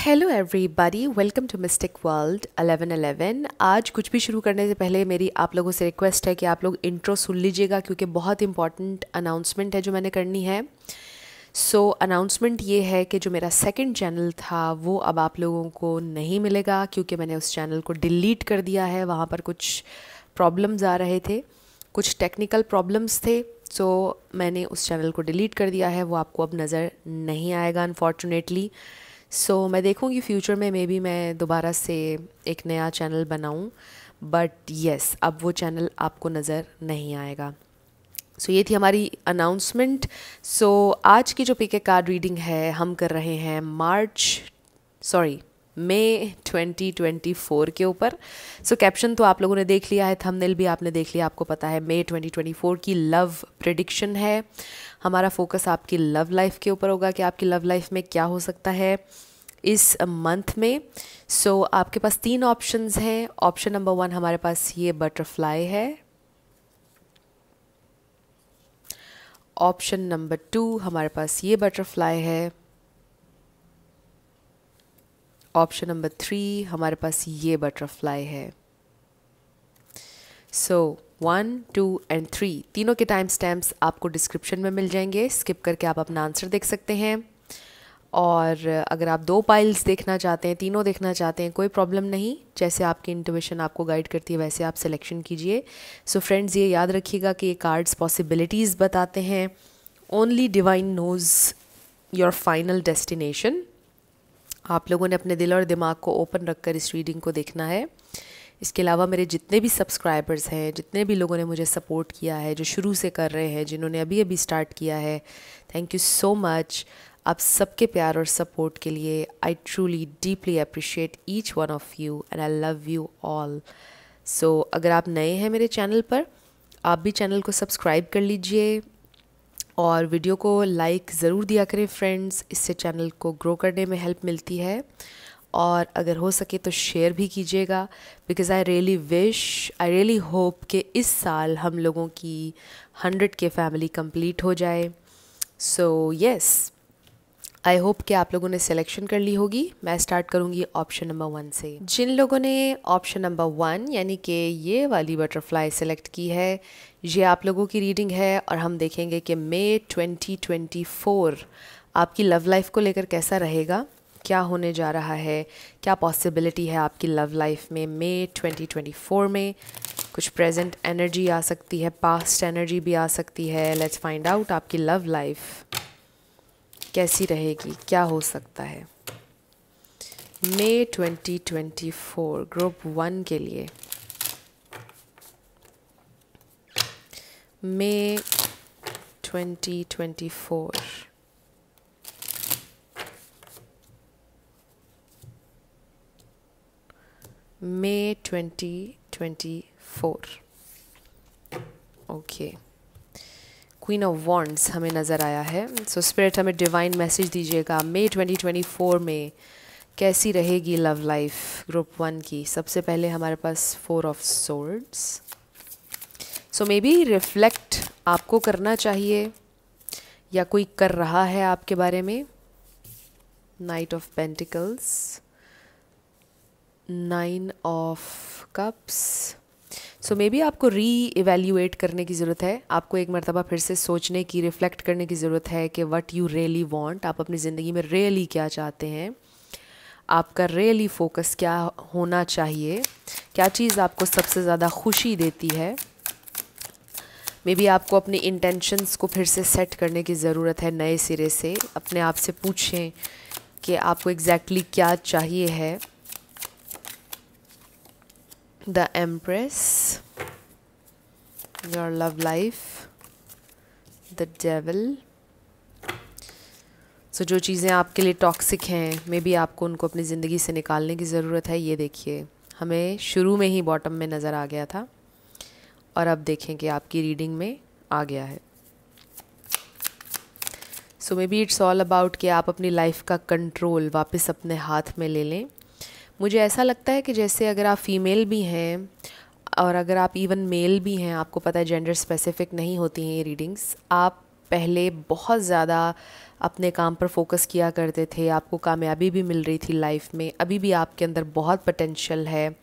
Hello everybody, welcome to mystic world 1111। आज कुछ भी शुरू करने से पहले मेरी आप लोगों से रिक्वेस्ट है कि आप लोग इंट्रो सुन लीजिएगा, क्योंकि बहुत इंपॉर्टेंट अनाउंसमेंट है जो मैंने करनी है। अनाउंसमेंट ये है कि जो मेरा सेकंड चैनल था वो अब आप लोगों को नहीं मिलेगा, क्योंकि मैंने उस चैनल को डिलीट कर दिया है। वहाँ पर कुछ प्रॉब्लम्स आ रहे थे, कुछ टेक्निकल प्रॉब्लम्स थे। मैंने उस चैनल को डिलीट कर दिया है, वो आपको अब नज़र नहीं आएगा अनफॉर्चुनेटली। मैं देखूँगी फ्यूचर में, मे बी मैं दोबारा से एक नया चैनल बनाऊँ, बट येस, अब वो चैनल आपको नज़र नहीं आएगा। ये थी हमारी अनाउंसमेंट। आज की जो पिक कार्ड रीडिंग है हम कर रहे हैं मई 2024 के ऊपर। कैप्शन तो आप लोगों ने देख लिया है, थंबनेल भी आपने देख लिया, आपको पता है मई 2024 की लव प्रेडिक्शन है। हमारा फोकस आपकी लव लाइफ के ऊपर होगा कि आपकी लव लाइफ में क्या हो सकता है इस मंथ में। आपके पास 3 ऑप्शंस हैं। ऑप्शन नंबर 1 हमारे पास ये बटरफ्लाई है। ऑप्शन नंबर 2 हमारे पास ये बटरफ्लाई है। ऑप्शन नंबर 3 हमारे पास ये बटरफ्लाई है। 1, 2 एंड 3 तीनों के टाइम स्टैम्प्स आपको डिस्क्रिप्शन में मिल जाएंगे। स्किप करके आप अपना आंसर देख सकते हैं। और अगर आप 2 पाइल्स देखना चाहते हैं, तीनों देखना चाहते हैं, कोई प्रॉब्लम नहीं। जैसे आपकी इंट्यूशन आपको गाइड करती है वैसे आप सिलेक्शन कीजिए। फ्रेंड्स, ये याद रखिएगा कि ये कार्ड्स पॉसिबिलिटीज़ बताते हैं। Only divine knows your final destination. आप लोगों ने अपने दिल और दिमाग को ओपन रखकर इस रीडिंग को देखना है। इसके अलावा मेरे जितने भी सब्सक्राइबर्स हैं, जितने भी लोगों ने मुझे सपोर्ट किया है, जो शुरू से कर रहे हैं, जिन्होंने अभी अभी स्टार्ट किया है, थैंक यू सो मच। आप सबके प्यार और सपोर्ट के लिए I truly deeply appreciate each one of you and I love you all. अगर आप नए हैं मेरे चैनल पर, आप भी चैनल को सब्सक्राइब कर लीजिए और वीडियो को लाइक ज़रूर दिया करें फ्रेंड्स। इससे चैनल को ग्रो करने में हेल्प मिलती है। और अगर हो सके तो शेयर भी कीजिएगा, बिकॉज़ आई रियली होप कि इस साल हम लोगों की 100 के फैमिली कंप्लीट हो जाए। येस, आई होप कि आप लोगों ने सिलेक्शन कर ली होगी। मैं स्टार्ट करूंगी ऑप्शन नंबर 1 से। जिन लोगों ने ऑप्शन नंबर 1 यानी कि ये वाली बटरफ्लाई सेलेक्ट की है, ये आप लोगों की रीडिंग है। और हम देखेंगे कि मई 2024 आपकी लव लाइफ को लेकर कैसा रहेगा, क्या होने जा रहा है, क्या पॉसिबिलिटी है आपकी लव लाइफ में मई 2024 में। कुछ प्रेजेंट एनर्जी आ सकती है, पास्ट एनर्जी भी आ सकती है। लेट्स फाइंड आउट आपकी लव लाइफ कैसी रहेगी, क्या हो सकता है मई 2024 ग्रुप 1 के लिए। मई 2024 मई 2024 ओके। क्वीन ऑफ वॉन्ड्स हमें नज़र आया है। स्पिरिट हमें डिवाइन मैसेज दीजिएगा, मई 2024 में कैसी रहेगी लव लाइफ ग्रुप 1 की। सबसे पहले हमारे पास 4 of swords. May be reflect आपको करना चाहिए या कोई कर रहा है आपके बारे में। Night of pentacles, 9 of cups. May be आपको री इवेल्यूएट करने की ज़रूरत है। आपको एक मरतबा फिर से सोचने की, रिफ्लेक्ट करने की ज़रूरत है कि व्हाट यू रियली वांट। आप अपनी ज़िंदगी में रियली क्या चाहते हैं, आपका रियली फोकस क्या होना चाहिए, क्या चीज़ आपको सबसे ज़्यादा खुशी देती है। मे बी आपको अपनी इंटेंशंस को फिर से सेट करने की ज़रूरत है नए सिरे से। अपने आप से पूछें कि आपको एग्जैक्टली क्या चाहिए है। The empress, your love life, the devil. जो चीज़ें आपके लिए टॉक्सिक हैं, मे बी आपको उनको अपनी ज़िंदगी से निकालने की ज़रूरत है। ये देखिए, हमें शुरू में ही बॉटम में नज़र आ गया था और अब देखें कि आपकी रीडिंग में आ गया है। May be it's all about कि आप अपनी लाइफ का कंट्रोल वापस अपने हाथ में ले लें। मुझे ऐसा लगता है कि जैसे अगर आप फीमेल भी हैं और अगर आप इवन मेल भी हैं, आपको पता है जेंडर स्पेसिफिक नहीं होती हैं ये रीडिंग्स। आप पहले बहुत ज़्यादा अपने काम पर फोकस किया करते थे, आपको कामयाबी भी मिल रही थी लाइफ में, अभी भी आपके अंदर बहुत पोटेंशियल है।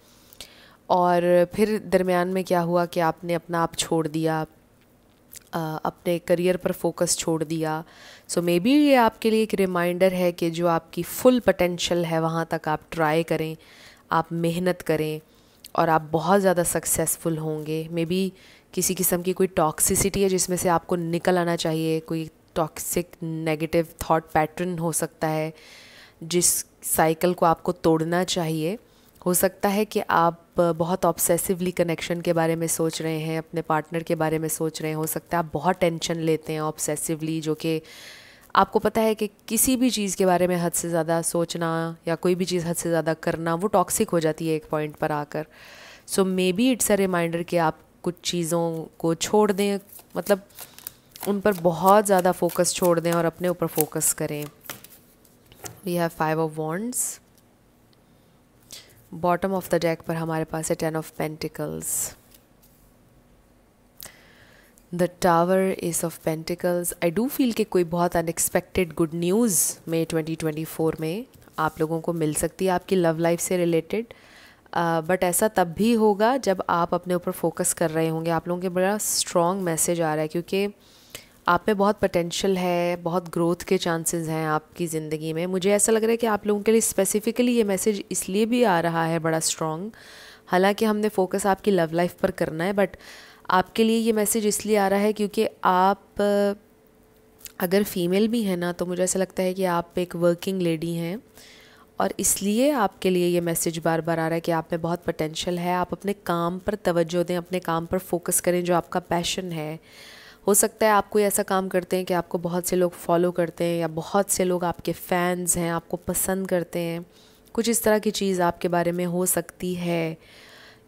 और फिर दरमियान में क्या हुआ कि आपने अपना आप छोड़ दिया, अपने करियर पर फोकस छोड़ दिया। सो मे बी ये आपके लिए एक रिमाइंडर है कि जो आपकी फुल पोटेंशियल है वहाँ तक आप ट्राई करें, आप मेहनत करें और आप बहुत ज़्यादा सक्सेसफुल होंगे। मे बी किसी किस्म की कोई टॉक्सिसिटी है जिसमें से आपको निकल आना चाहिए, कोई टॉक्सिक नेगेटिव थॉट पैटर्न हो सकता है जिस साइकिल को आपको तोड़ना चाहिए। हो सकता है कि आप बहुत ऑब्सेसिवली कनेक्शन के बारे में सोच रहे हैं, अपने पार्टनर के बारे में सोच रहे हैं। हो सकता है आप बहुत टेंशन लेते हैं ऑब्सेसिवली, जो कि आपको पता है कि किसी भी चीज़ के बारे में हद से ज़्यादा सोचना या कोई भी चीज़ हद से ज़्यादा करना वो टॉक्सिक हो जाती है एक पॉइंट पर आकर। So maybe it's a reminder कि आप कुछ चीज़ों को छोड़ दें, मतलब उन पर बहुत ज़्यादा फोकस छोड़ दें और अपने ऊपर फोकस करें। We have 5 of wands. Bottom of the deck पर हमारे पास है 10 of pentacles, the tower, ace of pentacles. I do feel कि कोई बहुत अनएक्सपेक्टेड गुड न्यूज़ में 2024 में आप लोगों को मिल सकती है आपकी लव लाइफ से रिलेटेड। बट ऐसा तब भी होगा जब आप अपने ऊपर फोकस कर रहे होंगे। आप लोगों के बड़ा स्ट्रॉन्ग मैसेज आ रहा है क्योंकि आप में बहुत पोटेंशियल है, बहुत ग्रोथ के चांसेस हैं आपकी ज़िंदगी में। मुझे ऐसा लग रहा है कि आप लोगों के लिए स्पेसिफ़िकली ये मैसेज इसलिए भी आ रहा है बड़ा स्ट्रॉन्ग, हालांकि हमने फोकस आपकी लव लाइफ पर करना है, बट आपके लिए ये मैसेज इसलिए आ रहा है क्योंकि आप अगर फीमेल भी हैं ना, तो मुझे ऐसा लगता है कि आप एक वर्किंग लेडी हैं और इसलिए आपके लिए ये मैसेज बार बार आ रहा है कि आप में बहुत पोटेंशियल है। आप अपने काम पर तवज्जो दें, अपने काम पर फोकस करें जो आपका पैशन है। हो सकता है आप कोई ऐसा काम करते हैं कि आपको बहुत से लोग फॉलो करते हैं या बहुत से लोग आपके फ़ैन्स हैं, आपको पसंद करते हैं, कुछ इस तरह की चीज़ आपके बारे में हो सकती है।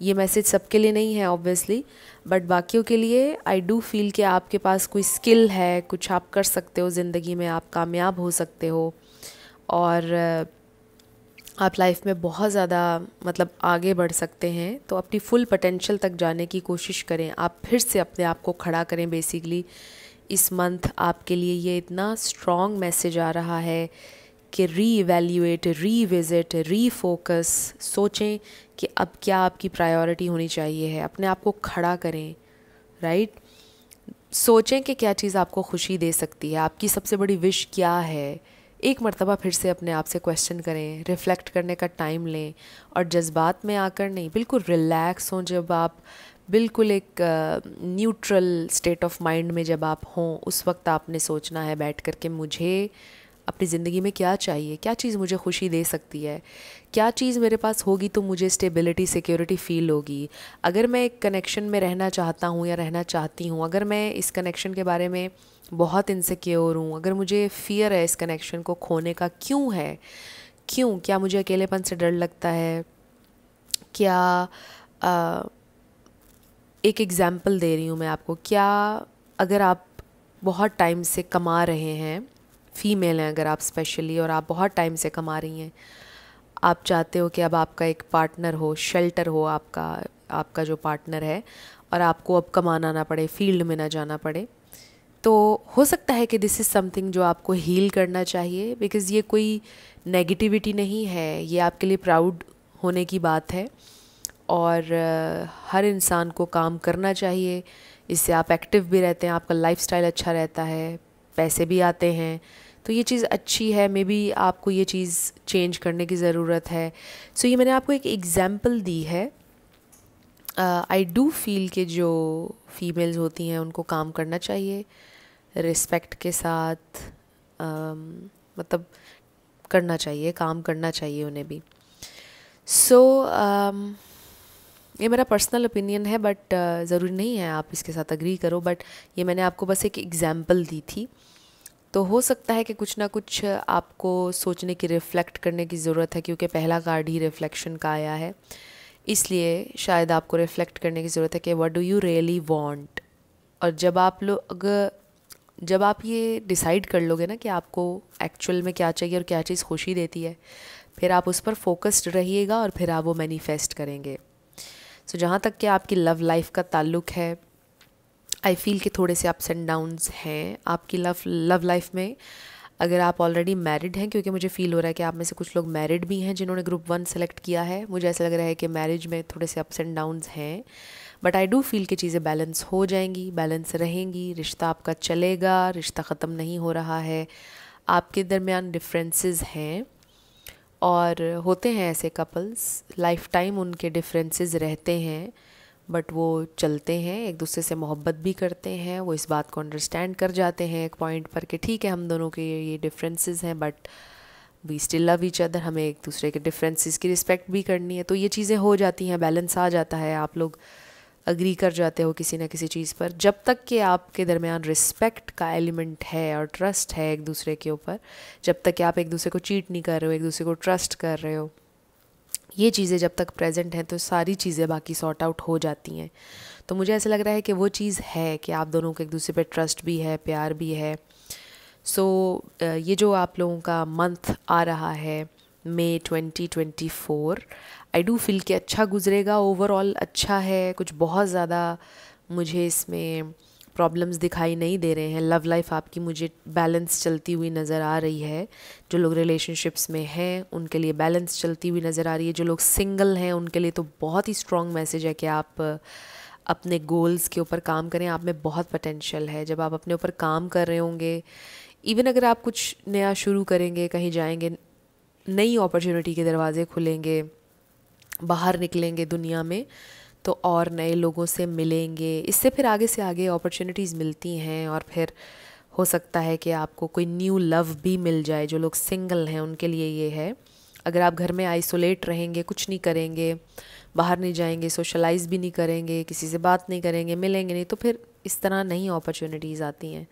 ये मैसेज सबके लिए नहीं है ऑब्वियसली, बट बाकियों के लिए आई डू फील कि आपके पास कोई स्किल है, कुछ आप कर सकते हो ज़िंदगी में, आप कामयाब हो सकते हो और आप लाइफ में बहुत ज़्यादा मतलब आगे बढ़ सकते हैं। तो अपनी फुल पोटेंशियल तक जाने की कोशिश करें, आप फिर से अपने आप को खड़ा करें। बेसिकली इस मंथ आपके लिए ये इतना स्ट्रॉन्ग मैसेज आ रहा है कि री-इवैल्यूएट, रीविज़िट, रीफोकस, सोचें कि अब क्या आपकी प्रायोरिटी होनी चाहिए है। अपने आप को खड़ा करें, राइट। सोचें कि क्या चीज़ आपको खुशी दे सकती है, आपकी सबसे बड़ी विश क्या है। एक मर्तबा फिर से अपने आप से क्वेश्चन करें, रिफ़्लेक्ट करने का टाइम लें और जज्बात में आकर नहीं, बिल्कुल रिलैक्स हों। जब आप बिल्कुल एक न्यूट्रल स्टेट ऑफ माइंड में जब आप हों, उस वक्त आपने सोचना है बैठ कर के मुझे अपनी ज़िंदगी में क्या चाहिए, क्या चीज़ मुझे खुशी दे सकती है, क्या चीज़ मेरे पास होगी तो मुझे स्टेबिलिटी, सिक्योरिटी फ़ील होगी। अगर मैं एक कनेक्शन में रहना चाहता हूँ या रहना चाहती हूँ, अगर मैं इस कनेक्शन के बारे में बहुत इनसिक्योर हूँ, अगर मुझे फ़ियर है इस कनेक्शन को खोने का, क्यों है, क्यों, क्या मुझे अकेलेपन से डर लगता है, क्या एक एग्ज़ाम्पल दे रही हूँ मैं आपको, क्या अगर आप बहुत टाइम से कमा रहे हैं, फ़ीमेल हैं अगर आप स्पेशली, और आप बहुत टाइम से कमा रही हैं, आप चाहते हो कि अब आपका एक पार्टनर हो, शेल्टर हो आपका जो पार्टनर है, और आपको अब कमाना ना पड़े, फील्ड में ना जाना पड़े, तो हो सकता है कि दिस इज़ समथिंग जो आपको हील करना चाहिए। बिकॉज़ ये कोई नेगेटिविटी नहीं है, ये आपके लिए प्राउड होने की बात है और हर इंसान को काम करना चाहिए। इससे आप एक्टिव भी रहते हैं, आपका लाइफस्टाइल अच्छा रहता है, पैसे भी आते हैं, तो ये चीज़ अच्छी है। मे बी आपको ये चीज़ चेंज करने की ज़रूरत है। सो ये मैंने आपको एक एग्ज़ाम्पल दी है। आई डू फील कि जो फीमेल्स होती हैं उनको काम करना चाहिए रिस्पेक्ट के साथ, मतलब करना चाहिए, काम करना चाहिए उन्हें भी। सो ये मेरा पर्सनल ओपिनियन है, बट ज़रूरी नहीं है आप इसके साथ अग्री करो, बट ये मैंने आपको बस एक एग्ज़ाम्पल दी थी। तो हो सकता है कि कुछ ना कुछ आपको सोचने की, रिफ़्लेक्ट करने की ज़रूरत है, क्योंकि पहला कार्ड ही रिफ़्लेक्शन का आया है, इसलिए शायद आपको रिफ़्लेक्ट करने की ज़रूरत है कि what do you really want. और जब आप ये डिसाइड कर लोगे ना कि आपको एक्चुअल में क्या चाहिए और क्या चीज़ खुशी देती है, फिर आप उस पर फोकस्ड रहिएगा और फिर आप वो मैनिफेस्ट करेंगे। सो जहाँ तक कि आपकी लव लाइफ का ताल्लुक़ है, आई फील कि थोड़े से अप्स एंड डाउन्स हैं आपकी लव लाइफ में। अगर आप ऑलरेडी मैरिड हैं, क्योंकि मुझे फील हो रहा है कि आप में से कुछ लोग मैरिड भी हैं जिन्होंने ग्रुप 1 सेलेक्ट किया है, मुझे ऐसा लग रहा है कि मैरिज में थोड़े से अप्स एंड डाउन्स हैं, बट आई डू फील कि चीज़ें बैलेंस हो जाएंगी, बैलेंस रहेंगी, रिश्ता आपका चलेगा, रिश्ता ख़त्म नहीं हो रहा है, आपके दरमियान डिफरेंसेस हैं और होते हैं ऐसे कपल्स, लाइफ टाइम उनके डिफरेंसेस रहते हैं, बट वो चलते हैं, एक दूसरे से मोहब्बत भी करते हैं, वो इस बात को अंडरस्टैंड कर जाते हैं एक पॉइंट पर कि ठीक है हम दोनों के ये डिफरेंसेस हैं but we still love each other, हमें एक दूसरे के डिफरेंसेस की रिस्पेक्ट भी करनी है, तो ये चीज़ें हो जाती हैं, बैलेंस आ जाता है, आप लोग अग्री कर जाते हो किसी ना किसी चीज़ पर, जब तक कि आपके दरमियान रिस्पेक्ट का एलिमेंट है और ट्रस्ट है एक दूसरे के ऊपर, जब तक कि आप एक दूसरे को चीट नहीं कर रहे हो, एक दूसरे को ट्रस्ट कर रहे हो, ये चीज़ें जब तक प्रेजेंट हैं तो सारी चीज़ें बाकी सॉर्ट आउट हो जाती हैं। तो मुझे ऐसा लग रहा है कि वो चीज़ है कि आप दोनों को एक दूसरे पे ट्रस्ट भी है, प्यार भी है। सो ये जो आप लोगों का मंथ आ रहा है मई 2024, आई डू फील कि अच्छा गुजरेगा, ओवरऑल अच्छा है, कुछ बहुत ज़्यादा मुझे इसमें प्रॉब्लम्स दिखाई नहीं दे रहे हैं। लव लाइफ आपकी मुझे बैलेंस चलती हुई नज़र आ रही है, जो लोग रिलेशनशिप्स में हैं उनके लिए बैलेंस चलती हुई नज़र आ रही है, जो लोग सिंगल हैं उनके लिए तो बहुत ही स्ट्रॉन्ग मैसेज है कि आप अपने गोल्स के ऊपर काम करें, आप में बहुत पोटेंशियल है, जब आप अपने ऊपर काम कर रहे होंगे, इवन अगर आप कुछ नया शुरू करेंगे, कहीं जाएंगे, नई अपॉर्चुनिटी के दरवाजे खुलेंगे, बाहर निकलेंगे दुनिया में तो और नए लोगों से मिलेंगे, इससे फिर आगे से आगे अपॉर्चुनिटीज़ मिलती हैं और फिर हो सकता है कि आपको कोई न्यू लव भी मिल जाए। जो लोग सिंगल हैं उनके लिए ये है, अगर आप घर में आइसोलेट रहेंगे, कुछ नहीं करेंगे, बाहर नहीं जाएंगे, सोशलाइज़ भी नहीं करेंगे, किसी से बात नहीं करेंगे, मिलेंगे नहीं, तो फिर इस तरह नई अपॉर्चुनिटीज़ आती हैं,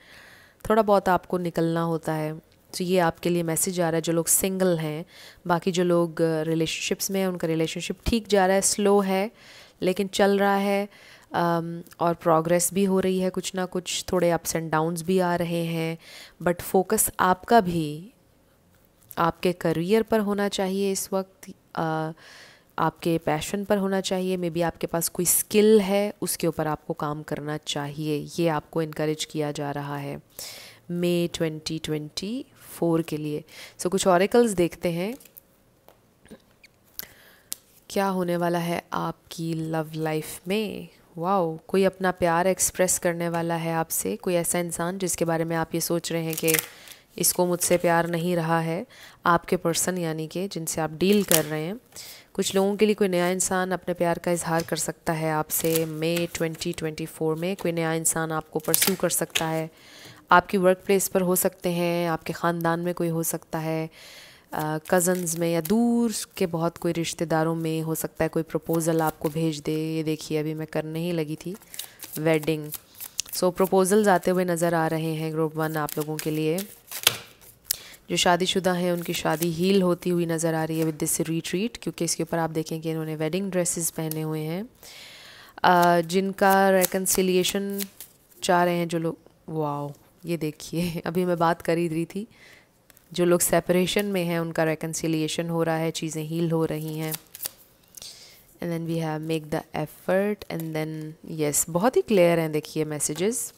थोड़ा बहुत आपको निकलना होता है। तो ये आपके लिए मैसेज आ रहा है जो लोग सिंगल हैं। बाकी जो लोग रिलेशनशिप्स में हैं उनका रिलेशनशिप ठीक जा रहा है, स्लो है लेकिन चल रहा है, और प्रोग्रेस भी हो रही है, कुछ ना कुछ थोड़े अप्स एंड डाउन्स भी आ रहे हैं, बट फोकस आपका भी आपके करियर पर होना चाहिए इस वक्त, आपके पैशन पर होना चाहिए, मे बी आपके पास कोई स्किल है उसके ऊपर आपको काम करना चाहिए, ये आपको इनकरेज किया जा रहा है मई 2024 के लिए। सो कुछ ऑरेकल्स देखते हैं क्या होने वाला है आपकी लव लाइफ में। वाओ, कोई अपना प्यार एक्सप्रेस करने वाला है आपसे, कोई ऐसा इंसान जिसके बारे में आप ये सोच रहे हैं कि इसको मुझसे प्यार नहीं रहा है, आपके पर्सन यानी कि जिनसे आप डील कर रहे हैं। कुछ लोगों के लिए कोई नया इंसान अपने प्यार का इजहार कर सकता है आपसे मई 2024 में, कोई नया इंसान आपको परस्यू कर सकता है, आपकी वर्क प्लेस पर हो सकते हैं, आपके ख़ानदान में कोई हो सकता है, कज़न्स में या दूर के बहुत कोई रिश्तेदारों में हो सकता है, कोई प्रपोज़ल आपको भेज दे। ये देखिए अभी मैं करने ही लगी थी वेडिंग, सो प्रपोज़ल्स आते हुए नज़र आ रहे हैं ग्रुप 1 आप लोगों के लिए। जो शादीशुदा हैं उनकी शादी हील होती हुई नज़र आ रही है विद दिस रिट्रीट, क्योंकि इसके ऊपर आप देखें कि इन्होंने वेडिंग ड्रेसेस पहने हुए हैं। जिनका रेकन्सिलिएशन चाह रहे हैं जो लोग, वाओ ये देखिए अभी मैं बात कर ही रही थी, जो लोग सेपरेशन में हैं उनका रेकन्सिलिएशन हो रहा है, चीज़ें हील हो रही हैं। And then we have make the effort and then yes, बहुत ही क्लियर हैं देखिए मैसेजेस।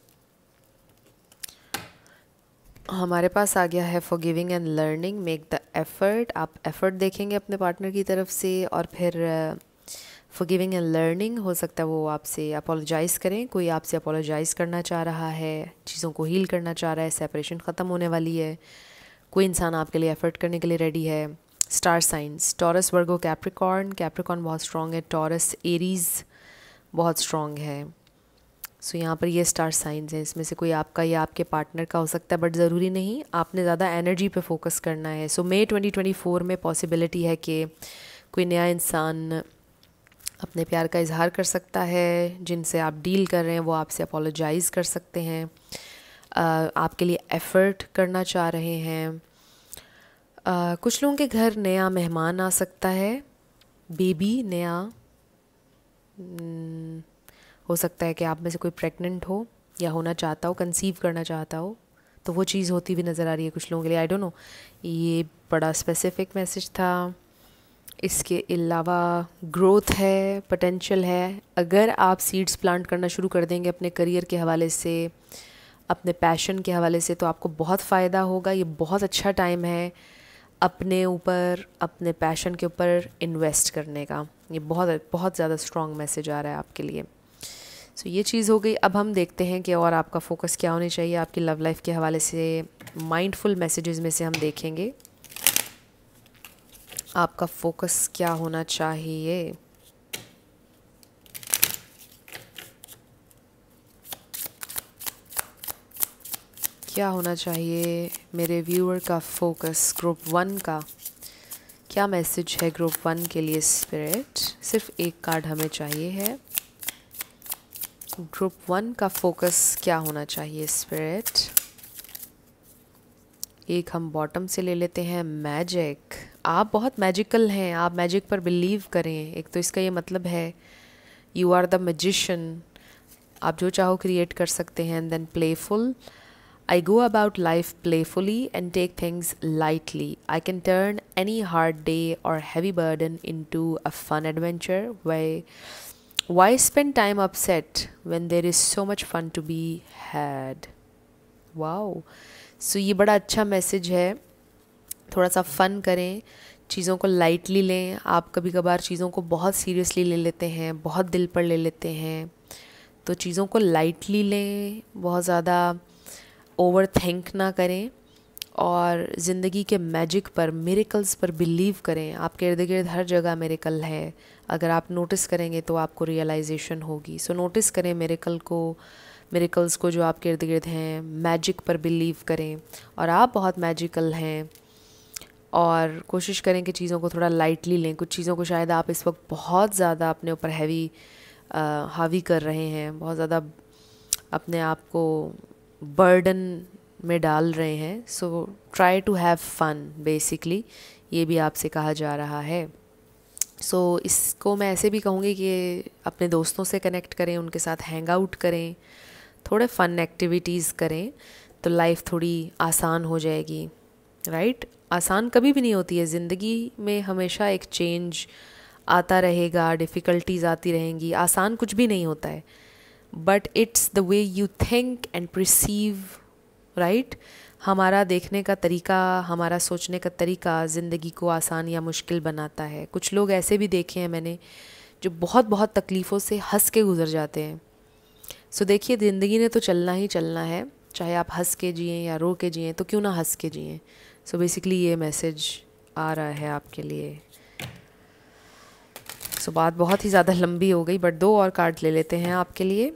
हमारे पास आ गया है forgiving and learning, make the effort, आप एफर्ट देखेंगे अपने पार्टनर की तरफ से, और फिर फॉरगिविंग एंड लर्निंग हो सकता है वो आपसे अपोलोजाइज़ करें, कोई आपसे अपोलोजाइज़ करना चाह रहा है, चीज़ों को हील करना चाह रहा है, सेपरेशन ख़त्म होने वाली है, कोई इंसान आपके लिए एफर्ट करने के लिए रेडी है। स्टार साइंस टॉरस, वर्गो, कैप्रिकॉर्न, कैप्रिकॉर्न बहुत स्ट्रॉन्ग है, टॉरस एरीज़ बहुत स्ट्रॉन्ग है। सो यहाँ पर ये स्टार साइंस हैं, इसमें से कोई आपका या आपके पार्टनर का हो सकता है, बट ज़रूरी नहीं, आपने ज़्यादा एनर्जी पे फोकस करना है। सो मई 2024 में पॉसिबिलिटी है कि कोई नया इंसान अपने प्यार का इजहार कर सकता है, जिनसे आप डील कर रहे हैं वो आपसे अपोलोजाइज़ कर सकते हैं, आपके लिए एफ़र्ट करना चाह रहे हैं। कुछ लोगों के घर नया मेहमान आ सकता है, बेबी नया, हो सकता है कि आप में से कोई प्रेग्नेंट हो या होना चाहता हो, कंसीव करना चाहता हो, तो वो चीज़ होती भी नज़र आ रही है कुछ लोगों के लिए। आई डोंट नो, ये बड़ा स्पेसिफिक मैसेज था। इसके अलावा ग्रोथ है, पोटेंशियल है, अगर आप सीड्स प्लांट करना शुरू कर देंगे अपने करियर के हवाले से, अपने पैशन के हवाले से तो आपको बहुत फ़ायदा होगा। ये बहुत अच्छा टाइम है अपने ऊपर, अपने पैशन के ऊपर इन्वेस्ट करने का। ये बहुत बहुत ज़्यादा स्ट्रॉन्ग मैसेज आ रहा है आपके लिए। सो ये चीज़ हो गई। अब हम देखते हैं कि और आपका फोकस क्या होनी चाहिए आपकी लव लाइफ के हवाले से। माइंडफुल मैसेजेस में से हम देखेंगे आपका फोकस क्या होना चाहिए। क्या होना चाहिए मेरे व्यूअर का फोकस, ग्रुप 1 का क्या मैसेज है ग्रुप 1 के लिए स्पिरिट। सिर्फ एक कार्ड हमें चाहिए है। ग्रुप 1 का फोकस क्या होना चाहिए स्पिरिट। एक हम बॉटम से ले लेते हैं, मैजिक। आप बहुत मैजिकल हैं, आप मैजिक पर बिलीव करें। एक तो इसका ये मतलब है यू आर द मैजिशियन, आप जो चाहो क्रिएट कर सकते हैं। And then playful, I go about life playfully and take things lightly. I can turn any hard day or heavy burden into a fun adventure. Why spend time upset when there is so much fun to be had? Wow. So ये बड़ा अच्छा message है। थोड़ा सा fun करें, चीज़ों को lightly लें। आप कभी कभार चीज़ों को बहुत सीरियसली ले लेते हैं, बहुत दिल पर ले लेते हैं, तो चीज़ों को लाइटली लें, बहुत ज़्यादा ओवर थिंक ना करें और ज़िंदगी के मैजिक पर, मिरेकल्स पर बिलीव करें। आपके इर्द गिर्द हर जगह मिरेकल है। अगर आप नोटिस करेंगे तो आपको रियलाइजेशन होगी। सो नोटिस करें मिरेकल्स को जो आपके इर्द गिर्द हैं। मैजिक पर बिलीव करें और आप बहुत मैजिकल हैं। और कोशिश करें कि चीज़ों को थोड़ा लाइटली लें। कुछ चीज़ों को शायद आप इस वक्त बहुत ज़्यादा अपने ऊपर हावी कर रहे हैं, बहुत ज़्यादा अपने आप को बर्डन में डाल रहे हैं। So try to have fun, basically ये भी आपसे कहा जा रहा है। सो इसको मैं ऐसे भी कहूँगी कि अपने दोस्तों से कनेक्ट करें, उनके साथ हैंग आउट करें, थोड़े फ़न एक्टिविटीज़ करें तो लाइफ थोड़ी आसान हो जाएगी। राइट? आसान कभी भी नहीं होती है ज़िंदगी में, हमेशा एक चेंज आता रहेगा, डिफ़िकल्टीज़ आती रहेंगी। आसान कुछ भी नहीं होता है, but it's the way you think and perceive. Right? हमारा देखने का तरीका, हमारा सोचने का तरीका ज़िंदगी को आसान या मुश्किल बनाता है। कुछ लोग ऐसे भी देखे हैं मैंने जो बहुत बहुत तकलीफ़ों से हंस के गुजर जाते हैं। सो देखिए, ज़िंदगी ने तो चलना ही चलना है, चाहे आप हंस के जिएं या रो के जिएं, तो क्यों ना हंस के जिएं। सो बेसिकली ये मैसेज आ रहा है आपके लिए। सो बात बहुत ही ज़्यादा लंबी हो गई, बट 2 और कार्ड ले लेते हैं आपके लिए।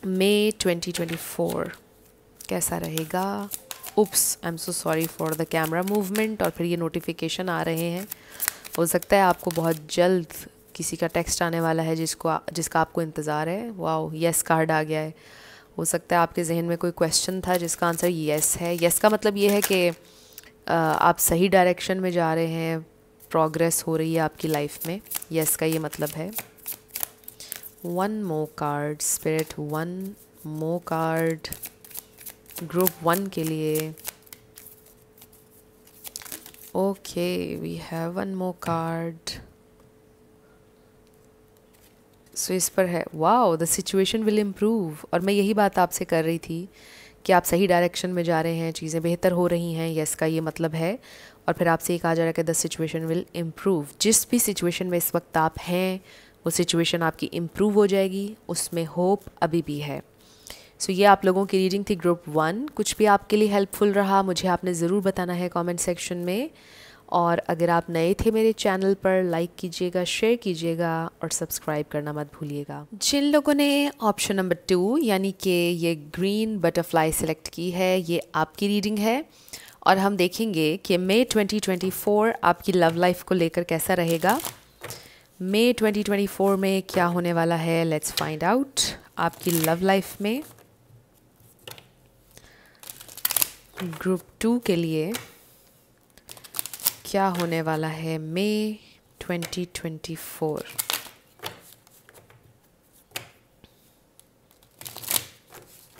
मई 2024 कैसा रहेगा। Oops, I am so sorry for the camera movement. और फिर ये नोटिफिकेशन आ रहे हैं। हो सकता है आपको बहुत जल्द किसी का टेक्स्ट आने वाला है जिसका आपको इंतज़ार है। वाओ, येस कार्ड आ गया है। हो सकता है आपके जहन में कोई क्वेश्चन था जिसका आंसर येस है। येस का मतलब ये है कि आप सही डायरेक्शन में जा रहे हैं, प्रोग्रेस हो रही है आपकी लाइफ में। येस का ये मतलब है। 1 more card spirit, 1 more card group 1 के लिए। Okay, we have 1 more card. So इस पर है wow, the situation will improve. और मैं यही बात आपसे कर रही थी कि आप सही डायरेक्शन में जा रहे हैं, चीज़ें बेहतर हो रही हैं। यस का ये मतलब है। और फिर आपसे ये कहा जा रहा है कि द सिचुएशन विल इम्प्रूव। जिस भी सिचुएशन में इस वक्त आप हैं, वो सिचुएशन आपकी इम्प्रूव हो जाएगी, उसमें होप अभी भी है। सो ये आप लोगों की रीडिंग थी ग्रुप 1। कुछ भी आपके लिए हेल्पफुल रहा मुझे आपने ज़रूर बताना है कमेंट सेक्शन में। और अगर आप नए थे मेरे चैनल पर, लाइक कीजिएगा, शेयर कीजिएगा और सब्सक्राइब करना मत भूलिएगा। जिन लोगों ने ऑप्शन नंबर 2 यानी कि ये ग्रीन बटरफ्लाई सेलेक्ट की है, ये आपकी रीडिंग है। और हम देखेंगे कि मई 2024 आपकी लव लाइफ को लेकर कैसा रहेगा। मई 2024 में क्या होने वाला है, लेट्स फाइंड आउट। आपकी लव लाइफ में ग्रुप 2 के लिए क्या होने वाला है मई 2024।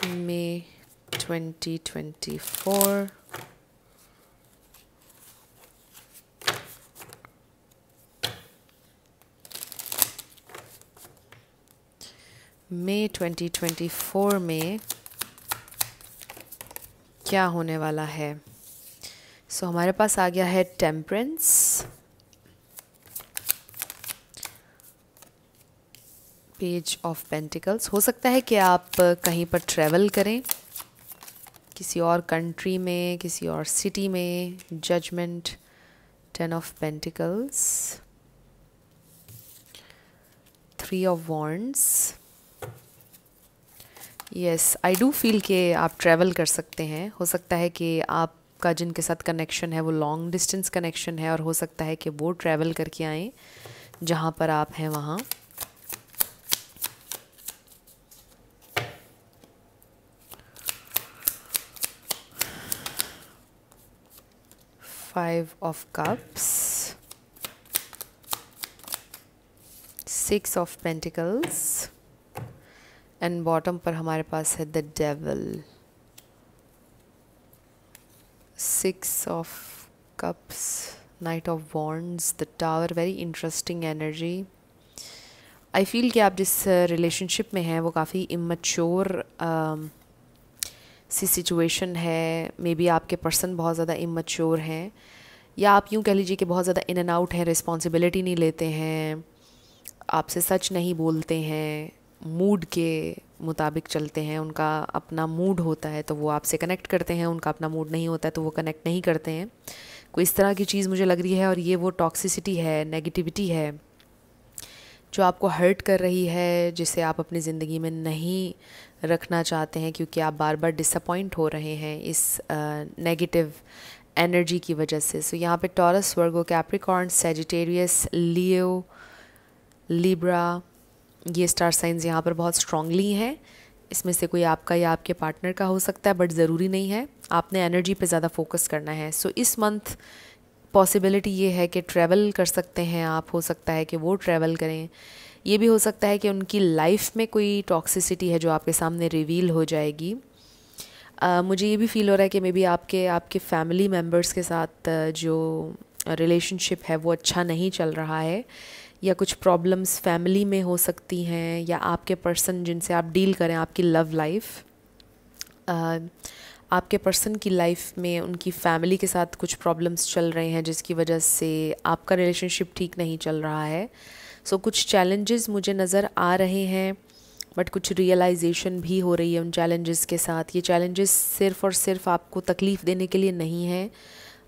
मई 2024 मई 2024 में क्या होने वाला है। सो हमारे पास आ गया है टेम्परेंस, पेज ऑफ पेंटिकल्स। हो सकता है कि आप कहीं पर ट्रैवल करें, किसी और कंट्री में, किसी और सिटी में। Judgement, 10 of pentacles, 3 of wands. Yes, I do feel कि आप ट्रैवल कर सकते हैं। हो सकता है कि आपका जिनके साथ कनेक्शन है वो लॉन्ग डिस्टेंस कनेक्शन है, और हो सकता है कि वो ट्रैवल करके आएँ जहाँ पर आप हैं वहाँ। 5 of cups, 6 of pentacles, and bottom पर हमारे पास है the devil, 6 of cups, night of wands, the tower. Very interesting energy. I feel कि आप जिस रिलेशनशिप में हैं वो काफ़ी इमैच्योर सी सिचुएशन है। मे बी आपके पर्सन बहुत ज़्यादा इमैच्योर हैं, या आप यूँ कह लीजिए कि बहुत ज़्यादा इन एंड आउट हैं, रिस्पॉन्सिबिलिटी नहीं लेते हैं, आपसे सच नहीं बोलते हैं, मूड के मुताबिक चलते हैं। उनका अपना मूड होता है तो वो आपसे कनेक्ट करते हैं, उनका अपना मूड नहीं होता है तो वो कनेक्ट नहीं करते हैं। कोई इस तरह की चीज़ मुझे लग रही है, और ये वो टॉक्सिसिटी है, नेगेटिविटी है जो आपको हर्ट कर रही है, जिसे आप अपनी ज़िंदगी में नहीं रखना चाहते हैं, क्योंकि आप बार बार डिसअपॉइंट हो रहे हैं इस नेगेटिव एनर्जी की वजह से। सो यहाँ पे टॉरस, वर्गो, कैप्रिकॉर्न, सैजिटेरियस, लियो, लिब्रा, ये स्टार साइंस यहाँ पर बहुत स्ट्रांगली हैं। इसमें से कोई आपका या आपके पार्टनर का हो सकता है, बट ज़रूरी नहीं है। आपने एनर्जी पे ज़्यादा फोकस करना है। सो इस मंथ पॉसिबिलिटी ये है कि ट्रैवल कर सकते हैं आप, हो सकता है कि वो ट्रैवल करें। ये भी हो सकता है कि उनकी लाइफ में कोई टॉक्सिसिटी है जो आपके सामने रिवील हो जाएगी। मुझे ये भी फील हो रहा है कि मे बी आपके फैमिली मेम्बर्स के साथ जो रिलेशनशिप है वो अच्छा नहीं चल रहा है, या कुछ प्रॉब्लम्स फैमिली में हो सकती हैं, या आपके पर्सन जिनसे आप डील करें, आपकी लव लाइफ, आपके पर्सन की लाइफ में उनकी फैमिली के साथ कुछ प्रॉब्लम्स चल रहे हैं जिसकी वजह से आपका रिलेशनशिप ठीक नहीं चल रहा है। सो कुछ चैलेंजेस मुझे नज़र आ रहे हैं, बट कुछ रियलाइजेशन भी हो रही है उन चैलेंजेस के साथ। ये चैलेंजेस सिर्फ़ और सिर्फ आपको तकलीफ़ देने के लिए नहीं है,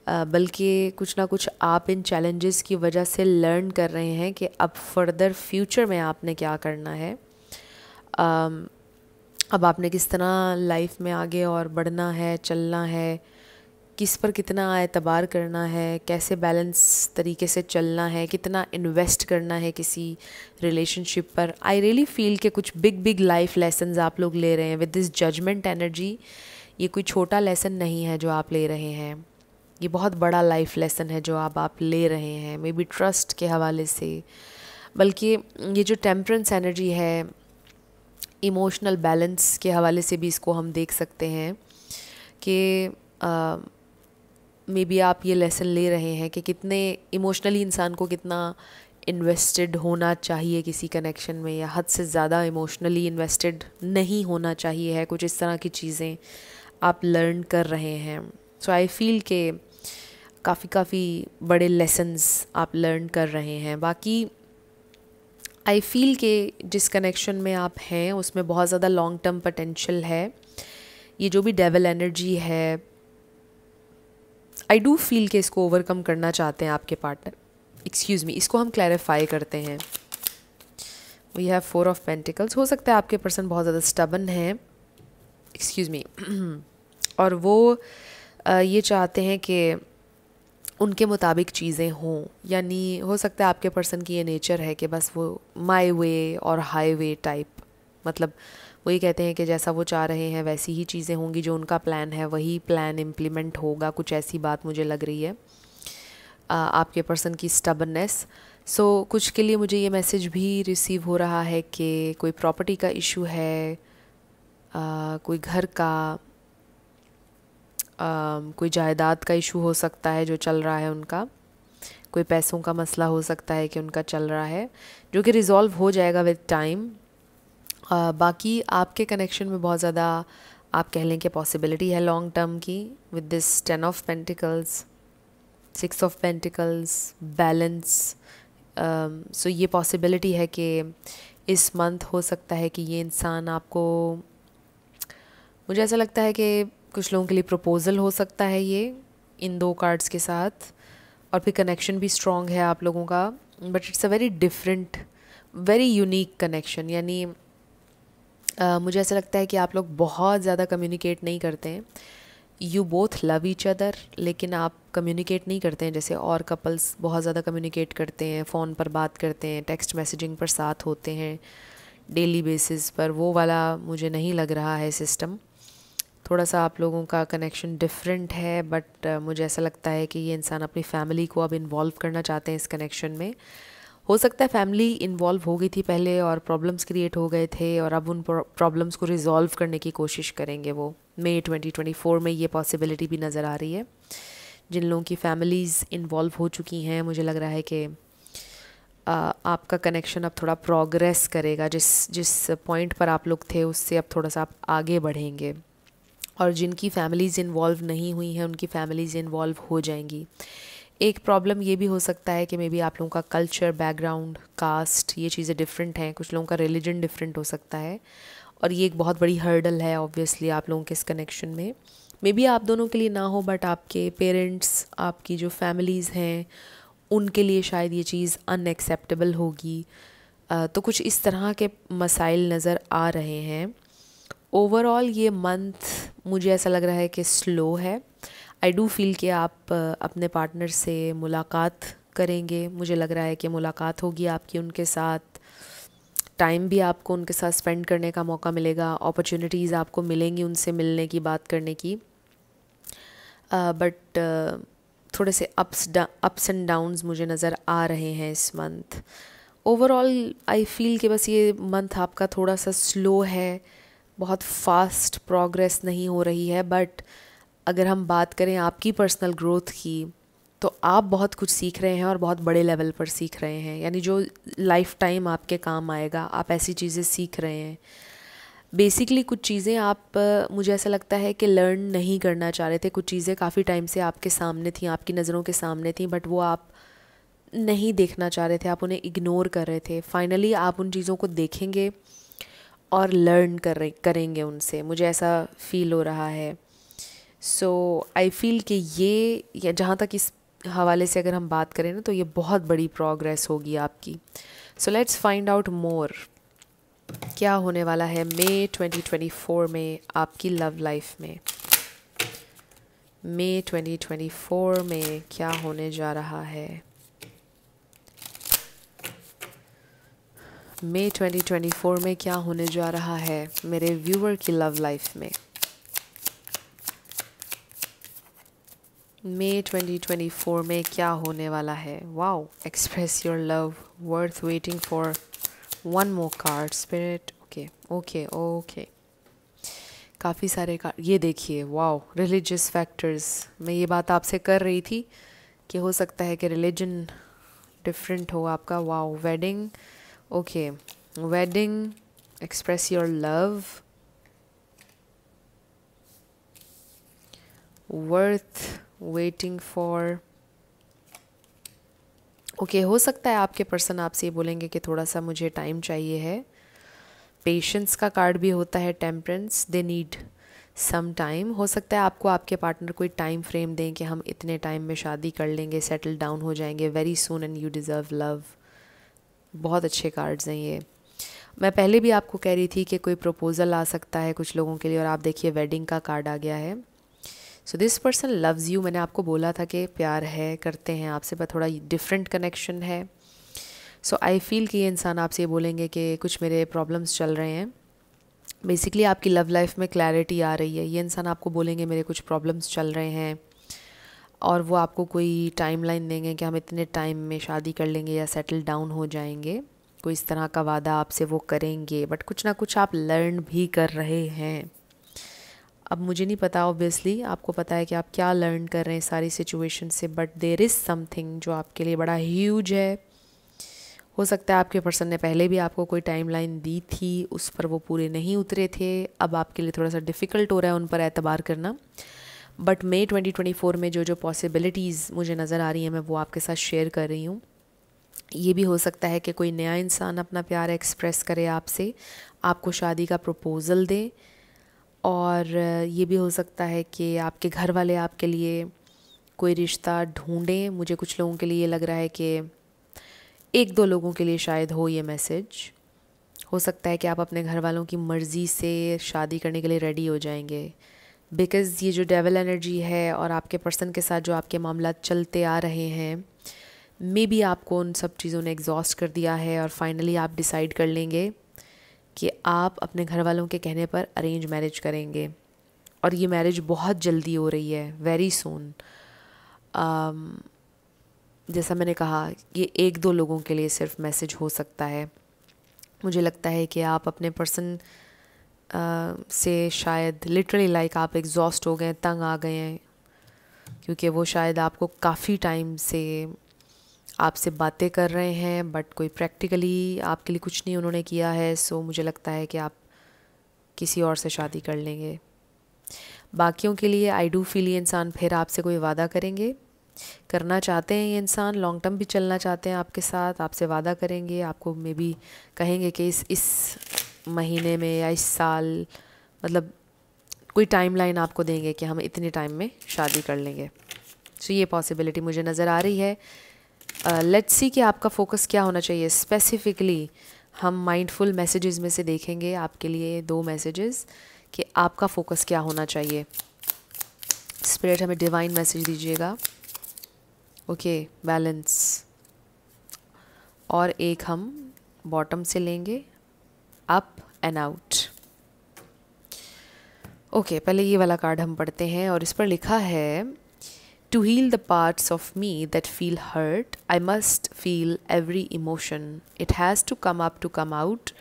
बल्कि कुछ ना कुछ आप इन चैलेंजेस की वजह से लर्न कर रहे हैं कि अब फर्दर फ्यूचर में आपने क्या करना है। अब आपने किस तरह लाइफ में आगे और बढ़ना है, चलना है, किस पर कितना एतबार करना है, कैसे बैलेंस तरीके से चलना है, कितना इन्वेस्ट करना है किसी रिलेशनशिप पर। आई रियली फील कि कुछ बिग लाइफ लेसन्स आप लोग ले रहे हैं विद दिस जजमेंट एनर्जी। ये कोई छोटा लेसन नहीं है जो आप ले रहे हैं, ये बहुत बड़ा लाइफ लेसन है जो आप ले रहे हैं, मे बी ट्रस्ट के हवाले से। बल्कि ये जो टेम्परेंस एनर्जी है, इमोशनल बैलेंस के हवाले से भी इसको हम देख सकते हैं कि मे बी आप ये लेसन ले रहे हैं कि कितने इमोशनली इंसान को कितना इन्वेस्टेड होना चाहिए किसी कनेक्शन में, या हद से ज़्यादा इमोशनली इन्वेस्टेड नहीं होना चाहिए है। कुछ इस तरह की चीज़ें आप लर्न कर रहे हैं। सो आई फील के काफ़ी बड़े लेसन्स आप लर्न कर रहे हैं। बाकी आई फील के जिस कनेक्शन में आप हैं उसमें बहुत ज़्यादा लॉन्ग टर्म पोटेंशियल है। ये जो भी डेविल एनर्जी है, आई डू फील के इसको ओवरकम करना चाहते हैं आपके पार्टनर। एक्सक्यूज़ मी, इसको हम क्लैरिफाई करते हैं। We have 4 of pentacles. हो सकता है आपके पर्सन बहुत ज़्यादा स्टबन है, एक्सक्यूज़ मी, और वो ये चाहते हैं कि उनके मुताबिक चीज़ें हों। यानी हो सकता है आपके पर्सन की ये नेचर है कि बस वो माय वे और हाईवे टाइप, मतलब वो ये कहते हैं कि जैसा वो चाह रहे हैं वैसी ही चीज़ें होंगी, जो उनका प्लान है वही प्लान इम्प्लीमेंट होगा। कुछ ऐसी बात मुझे लग रही है आपके पर्सन की स्टबननेस। सो कुछ के लिए मुझे ये मैसेज भी रिसीव हो रहा है कि कोई प्रॉपर्टी का इशू है, कोई घर का, कोई जायदाद का इशू हो सकता है जो चल रहा है उनका, कोई पैसों का मसला हो सकता है कि उनका चल रहा है, जो कि रिज़ॉल्व हो जाएगा विद टाइम। बाकी आपके कनेक्शन में बहुत ज़्यादा आप कह लें कि पॉसिबिलिटी है लॉन्ग टर्म की with this 10 of pentacles, 6 of pentacles, balance. So ये पॉसिबिलिटी है कि इस मंथ हो सकता है कि ये इंसान आपको, मुझे ऐसा लगता है कि कुछ लोगों के लिए प्रपोज़ल हो सकता है ये इन 2 कार्ड्स के साथ, और फिर कनेक्शन भी स्ट्रॉन्ग है आप लोगों का, but it's a very different, very unique connection. यानी मुझे ऐसा लगता है कि आप लोग बहुत ज़्यादा कम्युनिकेट नहीं करते हैं, you both love each other, लेकिन आप कम्युनिकेट नहीं करते हैं जैसे और कपल्स बहुत ज़्यादा कम्युनिकेट करते हैं, फ़ोन पर बात करते हैं, टेक्स्ट मैसेजिंग पर साथ होते हैं डेली बेसिस पर। वो वाला मुझे नहीं लग रहा है सिस्टम। थोड़ा सा आप लोगों का कनेक्शन डिफरेंट है, बट मुझे ऐसा लगता है कि ये इंसान अपनी फैमिली को अब इन्वॉल्व करना चाहते हैं इस कनेक्शन में। हो सकता है फैमिली इन्वॉल्व हो गई थी पहले और प्रॉब्लम्स क्रिएट हो गए थे, और अब उन प्रॉब्लम्स को रिजॉल्व करने की कोशिश करेंगे वो। मई 2024 में ये पॉसिबिलिटी भी नज़र आ रही है। जिन लोगों की फैमिलीज़ इन्वॉल्व हो चुकी हैं, मुझे लग रहा है कि आपका कनेक्शन अब थोड़ा प्रोग्रेस करेगा, जिस पॉइंट पर आप लोग थे उससे अब थोड़ा सा आप आगे बढ़ेंगे। और जिनकी फैमिलीज़ इन्वॉल्व नहीं हुई हैं उनकी फैमिलीज़ इन्वॉल्व हो जाएंगी। एक प्रॉब्लम ये भी हो सकता है कि मे बी आप लोगों का कल्चर, बैकग्राउंड, कास्ट, ये चीज़ें डिफरेंट हैं, कुछ लोगों का रिलीजन डिफरेंट हो सकता है, और ये एक बहुत बड़ी हर्डल है ऑब्वियसली आप लोगों के इस कनेक्शन में। मे बी आप दोनों के लिए ना हो, बट आपके पेरेंट्स, आपकी जो फैमिलीज़ हैं, उनके लिए शायद ये चीज़ अनएक्सेप्टेबल होगी। तो कुछ इस तरह के मसाइल नज़र आ रहे हैं। ओवरऑल ये मंथ मुझे ऐसा लग रहा है कि स्लो है। आई डू फील कि आप अपने पार्टनर से मुलाकात करेंगे, मुझे लग रहा है कि मुलाकात होगी आपकी उनके साथ, टाइम भी आपको उनके साथ स्पेंड करने का मौका मिलेगा, अपॉर्चुनिटीज़ आपको मिलेंगी उनसे मिलने की, बात करने की। बट थोड़े से अप्स एंड डाउन्स मुझे नज़र आ रहे हैं इस मंथ। ओवरऑल आई फील कि बस ये मंथ आपका थोड़ा सा स्लो है, बहुत फास्ट प्रोग्रेस नहीं हो रही है। बट अगर हम बात करें आपकी पर्सनल ग्रोथ की, तो आप बहुत कुछ सीख रहे हैं और बहुत बड़े लेवल पर सीख रहे हैं। यानी जो लाइफ टाइम आपके काम आएगा, आप ऐसी चीज़ें सीख रहे हैं। बेसिकली कुछ चीज़ें आप मुझे ऐसा लगता है कि लर्न नहीं करना चाह रहे थे। कुछ चीज़ें काफ़ी टाइम से आपके सामने थी, आपकी नज़रों के सामने थी, बट वो आप नहीं देखना चाह रहे थे, आप उन्हें इग्नोर कर रहे थे। फाइनली आप उन चीज़ों को देखेंगे और लर्न करेंगे उनसे, मुझे ऐसा फील हो रहा है। सो आई फील कि ये जहाँ तक इस हवाले से अगर हम बात करें ना, तो ये बहुत बड़ी प्रोग्रेस होगी आपकी। So let's find out more, क्या होने वाला है मई 2024 में आपकी लव लाइफ में। मई 2024 में क्या होने जा रहा है? मई 2024 में क्या होने जा रहा है मेरे व्यूअर की लव लाइफ में? मई 2024 में क्या होने वाला है? Wow, express your love, worth waiting for, one more card, spirit. Okay okay okay, काफ़ी सारे कार्ड। ये देखिए, वाओ, रिलीजियस फैक्टर्स। मैं ये बात आपसे कर रही थी कि हो सकता है कि रिलीजन डिफरेंट हो आपका। Wow, wedding, okay, wedding, express your love, worth waiting for. Okay, हो सकता है आपके पर्सन आपसे ये बोलेंगे कि थोड़ा सा मुझे टाइम चाहिए है। पेशेंस का कार्ड भी होता है, temperance, they need some time. हो सकता है आपको आपके पार्टनर कोई टाइम फ्रेम दें कि हम इतने टाइम में शादी कर लेंगे, सेटल डाउन हो जाएंगे very soon, and you deserve love. बहुत अच्छे कार्ड्स हैं ये। मैं पहले भी आपको कह रही थी कि कोई प्रपोज़ल आ सकता है कुछ लोगों के लिए, और आप देखिए वेडिंग का कार्ड आ गया है। So this person loves you. मैंने आपको बोला था कि प्यार है, करते हैं आपसे, पर थोड़ा डिफरेंट कनेक्शन है। सो आई फील कि ये इंसान आपसे ये बोलेंगे कि कुछ मेरे प्रॉब्लम्स चल रहे हैं। बेसिकली आपकी लव लाइफ में क्लैरिटी आ रही है। ये इंसान आपको बोलेंगे मेरे कुछ प्रॉब्लम्स चल रहे हैं, और वो आपको कोई टाइमलाइन देंगे कि हम इतने टाइम में शादी कर लेंगे या सेटल डाउन हो जाएंगे। कोई इस तरह का वादा आपसे वो करेंगे, बट कुछ ना कुछ आप लर्न भी कर रहे हैं। अब मुझे नहीं पता, ऑब्वियसली आपको पता है कि आप क्या लर्न कर रहे हैं सारी सिचुएशन से, बट देयर इज़ समथिंग जो आपके लिए बड़ा ह्यूज है। हो सकता है आपके पर्सन ने पहले भी आपको कोई टाइमलाइन दी थी, उस पर वो पूरे नहीं उतरे थे, अब आपके लिए थोड़ा सा डिफ़िकल्ट हो रहा है उन पर एतबार करना। बट मई 2024 में जो जो पॉसिबिलिटीज़ मुझे नज़र आ रही हैं मैं वो आपके साथ शेयर कर रही हूँ। ये भी हो सकता है कि कोई नया इंसान अपना प्यार एक्सप्रेस करे आपसे, आपको शादी का प्रपोज़ल दे, और ये भी हो सकता है कि आपके घर वाले आपके लिए कोई रिश्ता ढूंढें। मुझे कुछ लोगों के लिए ये लग रहा है कि एक दो लोगों के लिए शायद हो ये मैसेज। हो सकता है कि आप अपने घर वालों की मर्ज़ी से शादी करने के लिए रेडी हो जाएंगे, बिकॉज़ ये जो डेविल एनर्जी है और आपके पर्सन के साथ जो आपके मामला चलते आ रहे हैं, मे बी आपको उन सब चीज़ों ने एग्जॉस्ट कर दिया है और फाइनली आप डिसाइड कर लेंगे कि आप अपने घर वालों के कहने पर अरेंज मैरिज करेंगे। और ये मैरिज बहुत जल्दी हो रही है, वेरी सून। जैसा मैंने कहा, ये एक दो लोगों के लिए सिर्फ मैसेज हो सकता है। मुझे लगता है कि आप अपने पर्सन से शायद लिटरली लाइक आप एग्जॉस्ट हो गए, तंग आ गए हैं, क्योंकि वो शायद आपको काफ़ी टाइम से आपसे बातें कर रहे हैं, बट कोई प्रैक्टिकली आपके लिए कुछ नहीं उन्होंने किया है। सो मुझे लगता है कि आप किसी और से शादी कर लेंगे। बाकियों के लिए आई डू फील ये इंसान फिर आपसे कोई वादा करेंगे, करना चाहते हैं ये इंसान, लॉन्ग टर्म भी चलना चाहते हैं आपके साथ, आपसे वादा करेंगे, आपको मे बी कहेंगे कि इस महीने में या इस साल, मतलब कोई टाइमलाइन आपको देंगे कि हम इतने टाइम में शादी कर लेंगे। सो ये पॉसिबिलिटी मुझे नज़र आ रही है। लेट्स सी कि आपका फोकस क्या होना चाहिए स्पेसिफिकली। हम माइंडफुल मैसेजेस में से देखेंगे आपके लिए 2 मैसेजेस कि आपका फोकस क्या होना चाहिए। स्पिरिट हमें डिवाइन मैसेज दीजिएगा। Okay, balance. और एक हम बॉटम से लेंगे, अप एंड आउट। ओके, पहले ये वाला कार्ड हम पढ़ते हैं और इस पर लिखा है, To heal the parts of me that feel hurt, I must feel every emotion. It has to come up to come out.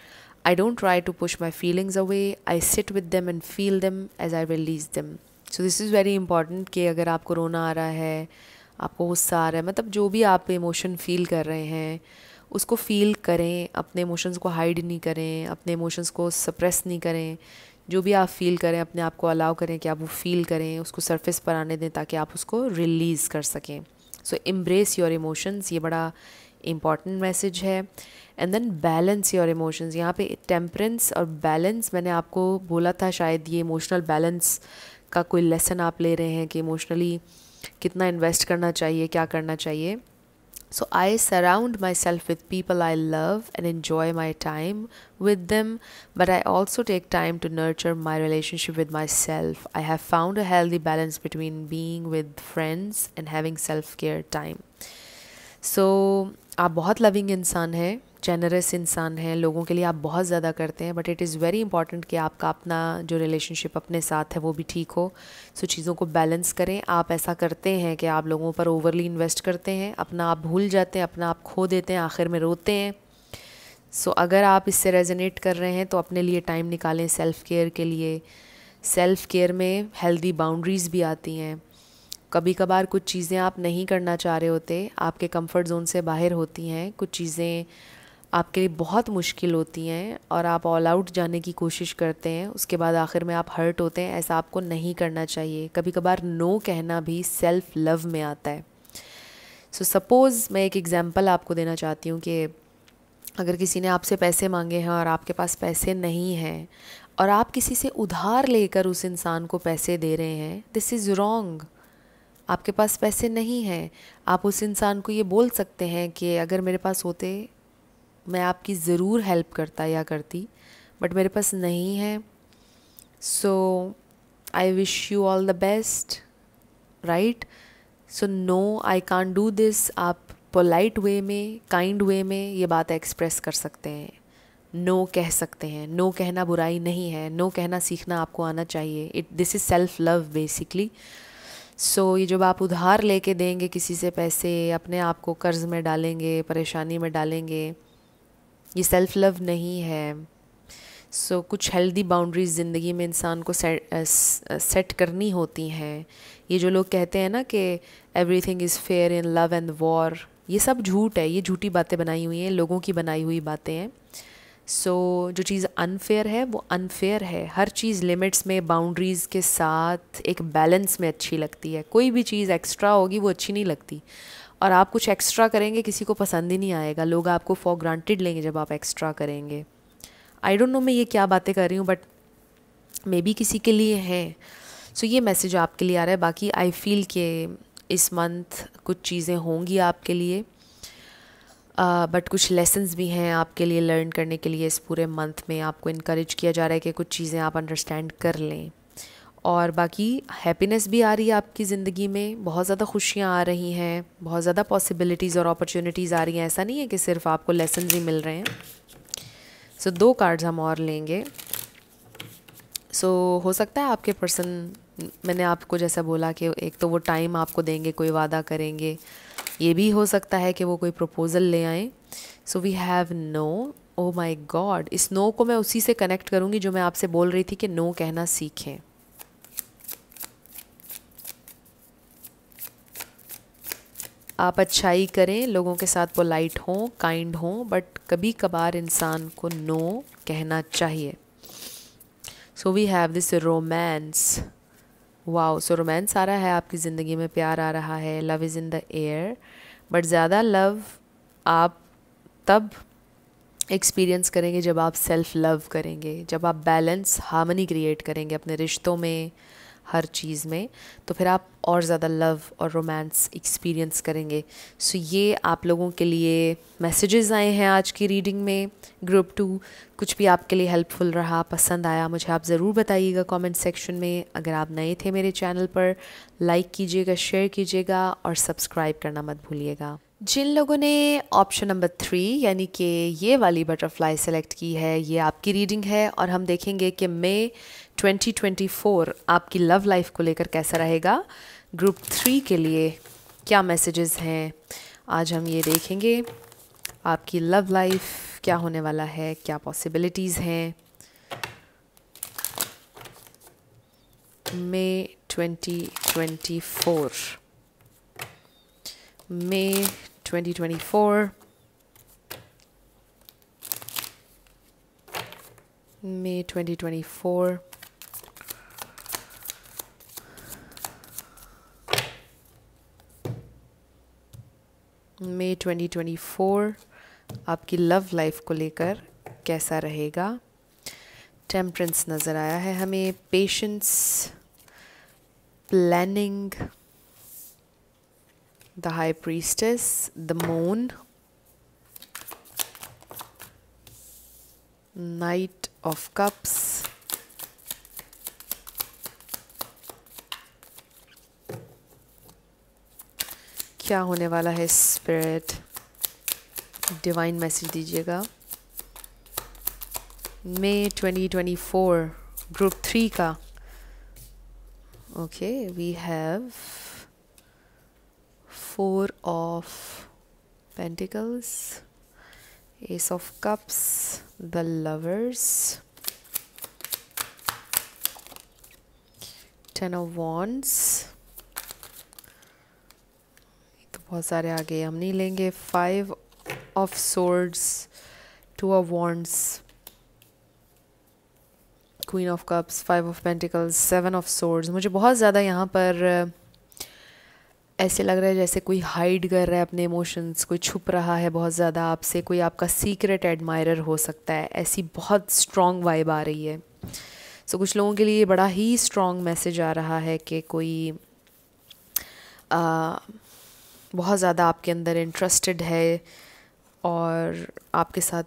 I don't try to push my feelings away. I sit with them and feel them as I release them. So this is very important कि अगर आपको रोना आ रहा है, आपको गुस्सा आ रहा है, मतलब जो भी आप इमोशन फील कर रहे हैं उसको फील करें, अपने इमोशंस को हाइड नहीं करें, अपने इमोशंस को सप्रेस नहीं करें। जो भी आप फील करें अपने आप को अलाउ करें कि आप वो फील करें, उसको सरफेस पर आने दें ताकि आप उसको रिलीज़ कर सकें। सो एम्ब्रेस योर इमोशंस, ये बड़ा इम्पॉर्टेंट मैसेज है। And then balance your emotions. यहाँ पे टेम्परेंस और बैलेंस, मैंने आपको बोला था शायद ये इमोशनल बैलेंस का कोई लेसन आप ले रहे हैं कि इमोशनली कितना इन्वेस्ट करना चाहिए, क्या करना चाहिए। So I surround myself with people I love and enjoy my time with them, but I also take time to nurture my relationship with myself. I have found a healthy balance between being with friends and having self-care time. So आप बहुत loving इंसान हैं, generous इंसान हैं, लोगों के लिए आप बहुत ज़्यादा करते हैं, but it is very important कि आपका अपना जो रिलेशनशिप अपने साथ है वो भी ठीक हो। सो चीज़ों को बैलेंस करें। आप ऐसा करते हैं कि आप लोगों पर ओवरली इन्वेस्ट करते हैं, अपना आप भूल जाते हैं, अपना आप खो देते हैं, आखिर में रोते हैं। सो अगर आप इससे रेजोनेट कर रहे हैं तो अपने लिए टाइम निकालें सेल्फ़ केयर के लिए। सेल्फ़ केयर में हेल्दी बाउंड्रीज़ भी आती हैं। कभी कभार कुछ चीज़ें आप नहीं करना चाह रहे होते, आपके कंफर्ट जोन से बाहर होती हैं, कुछ चीज़ें आपके लिए बहुत मुश्किल होती हैं और आप ऑल आउट जाने की कोशिश करते हैं, उसके बाद आखिर में आप हर्ट होते हैं। ऐसा आपको नहीं करना चाहिए। कभी कभार नो कहना भी सेल्फ़ लव में आता है। सो सपोज़ मैं एक एग्ज़ाम्पल आपको देना चाहती हूँ कि अगर किसी ने आपसे पैसे मांगे हैं और आपके पास पैसे नहीं हैं और आप किसी से उधार लेकर उस इंसान को पैसे दे रहे हैं, दिस इज़ रॉन्ग। आपके पास पैसे नहीं हैं, आप उस इंसान को ये बोल सकते हैं कि अगर मेरे पास होते मैं आपकी ज़रूर हेल्प करता या करती, बट मेरे पास नहीं है। So I wish you all the best, right. So no, I can't do this. आप पोलाइट वे में, काइंड वे में ये बात एक्सप्रेस कर सकते हैं, नो कह सकते हैं। नो कहना बुराई नहीं है, नो कहना सीखना आपको आना चाहिए। This is self love basically. So ये जब आप उधार लेके देंगे किसी से पैसे, अपने आप को कर्ज़ में डालेंगे, परेशानी में डालेंगे, ये सेल्फ़ लव नहीं है। सो कुछ हेल्दी बाउंड्रीज़ ज़िंदगी में इंसान को सेट करनी होती हैं। ये जो लोग कहते हैं ना कि everything is fair in love and war, ये सब झूठ है, ये झूठी बातें बनाई हुई हैं, लोगों की बनाई हुई बातें हैं। जो चीज़ अनफेयर है वो अनफेयर है। हर चीज़ लिमिट्स में, बाउंड्रीज़ के साथ, एक बैलेंस में अच्छी लगती है। कोई भी चीज़ एक्स्ट्रा होगी वो अच्छी नहीं लगती, और आप कुछ एक्स्ट्रा करेंगे किसी को पसंद ही नहीं आएगा। लोग आपको फॉर ग्रांटेड लेंगे जब आप एक्स्ट्रा करेंगे। आई डोंट नो मैं ये क्या बातें कर रही हूँ, बट मे बी किसी के लिए है। ये मैसेज आपके लिए आ रहा है। बाकी आई फील कि इस मंथ कुछ चीज़ें होंगी आपके लिए, बट कुछ लेसन्स भी हैं आपके लिए लर्न करने के लिए। इस पूरे मंथ में आपको इनकरेज किया जा रहा है कि कुछ चीज़ें आप अंडरस्टैंड कर लें। और बाकी हैप्पीनेस भी आ रही है आपकी ज़िंदगी में, बहुत ज़्यादा खुशियाँ आ रही हैं, बहुत ज़्यादा पॉसिबिलिटीज़ और अपॉर्चुनिटीज़ आ रही हैं। ऐसा नहीं है कि सिर्फ आपको लेसन्स ही मिल रहे हैं। 2 कार्ड्स हम और लेंगे। हो सकता है आपके पर्सन, मैंने आपको जैसा बोला कि एक तो वो टाइम आपको देंगे, कोई वादा करेंगे। ये भी हो सकता है कि वो कोई प्रपोज़ल ले आएँ। We have no. Oh my God, इस नो को मैं उसी से कनेक्ट करूँगी जो मैं आपसे बोल रही थी कि नो कहना सीखें। आप अच्छाई करें, लोगों के साथ पोलाइट हों, काइंड हों, बट कभी कभार इंसान को नो कहना चाहिए। We have this romance. Wow, romance आ रहा है आपकी ज़िंदगी में, प्यार आ रहा है, love is in the air. But ज़्यादा लव आप तब एक्सपीरियंस करेंगे जब आप सेल्फ़ लव करेंगे, जब आप बैलेंस, हार्मनी क्रिएट करेंगे अपने रिश्तों में, हर चीज़ में, तो फिर आप और ज़्यादा लव और रोमांस एक्सपीरियंस करेंगे। ये आप लोगों के लिए मैसेजेस आए हैं आज की रीडिंग में। ग्रुप 2 कुछ भी आपके लिए हेल्पफुल रहा, पसंद आया, मुझे आप ज़रूर बताइएगा कमेंट सेक्शन में। अगर आप नए थे मेरे चैनल पर, लाइक कीजिएगा, शेयर कीजिएगा और सब्सक्राइब करना मत भूलिएगा। जिन लोगों ने ऑप्शन नंबर 3 यानी कि ये वाली बटरफ्लाई सेलेक्ट की है, ये आपकी रीडिंग है। और हम देखेंगे कि मई 2024 आपकी लव लाइफ को लेकर कैसा रहेगा। ग्रुप 3 के लिए क्या मैसेजेस हैं, आज हम ये देखेंगे। आपकी लव लाइफ क्या होने वाला है, क्या पॉसिबिलिटीज़ हैं। मई 2024, मई 2024, मई 2024, मई 2024 आपकी लव लाइफ को लेकर कैसा रहेगा। टेम्परेंस नज़र आया है हमें, patience, planning, the high priestess, the moon, night of cups, क्या होने वाला है स्पिरिट, डिवाइन मैसेज दीजिएगा। मई 2024 ग्रुप 3 का। Okay, we have 4 of pentacles, ace of cups, the lovers, 10 of wands, तो बहुत सारे आ गए, हम नहीं लेंगे। 5 of swords, 2 of wands, queen of cups, 5 of pentacles, 7 of swords. मुझे बहुत ज़्यादा यहाँ पर ऐसे लग रहा है जैसे कोई हाइड कर रहा है अपने इमोशंस, कोई छुप रहा है बहुत ज़्यादा आपसे, कोई आपका सीक्रेट एडमायरर हो सकता है। ऐसी बहुत स्ट्रॉन्ग वाइब आ रही है। कुछ लोगों के लिए बड़ा ही स्ट्रॉन्ग मैसेज आ रहा है कि कोई बहुत ज़्यादा आपके अंदर इंटरेस्टेड है और आपके साथ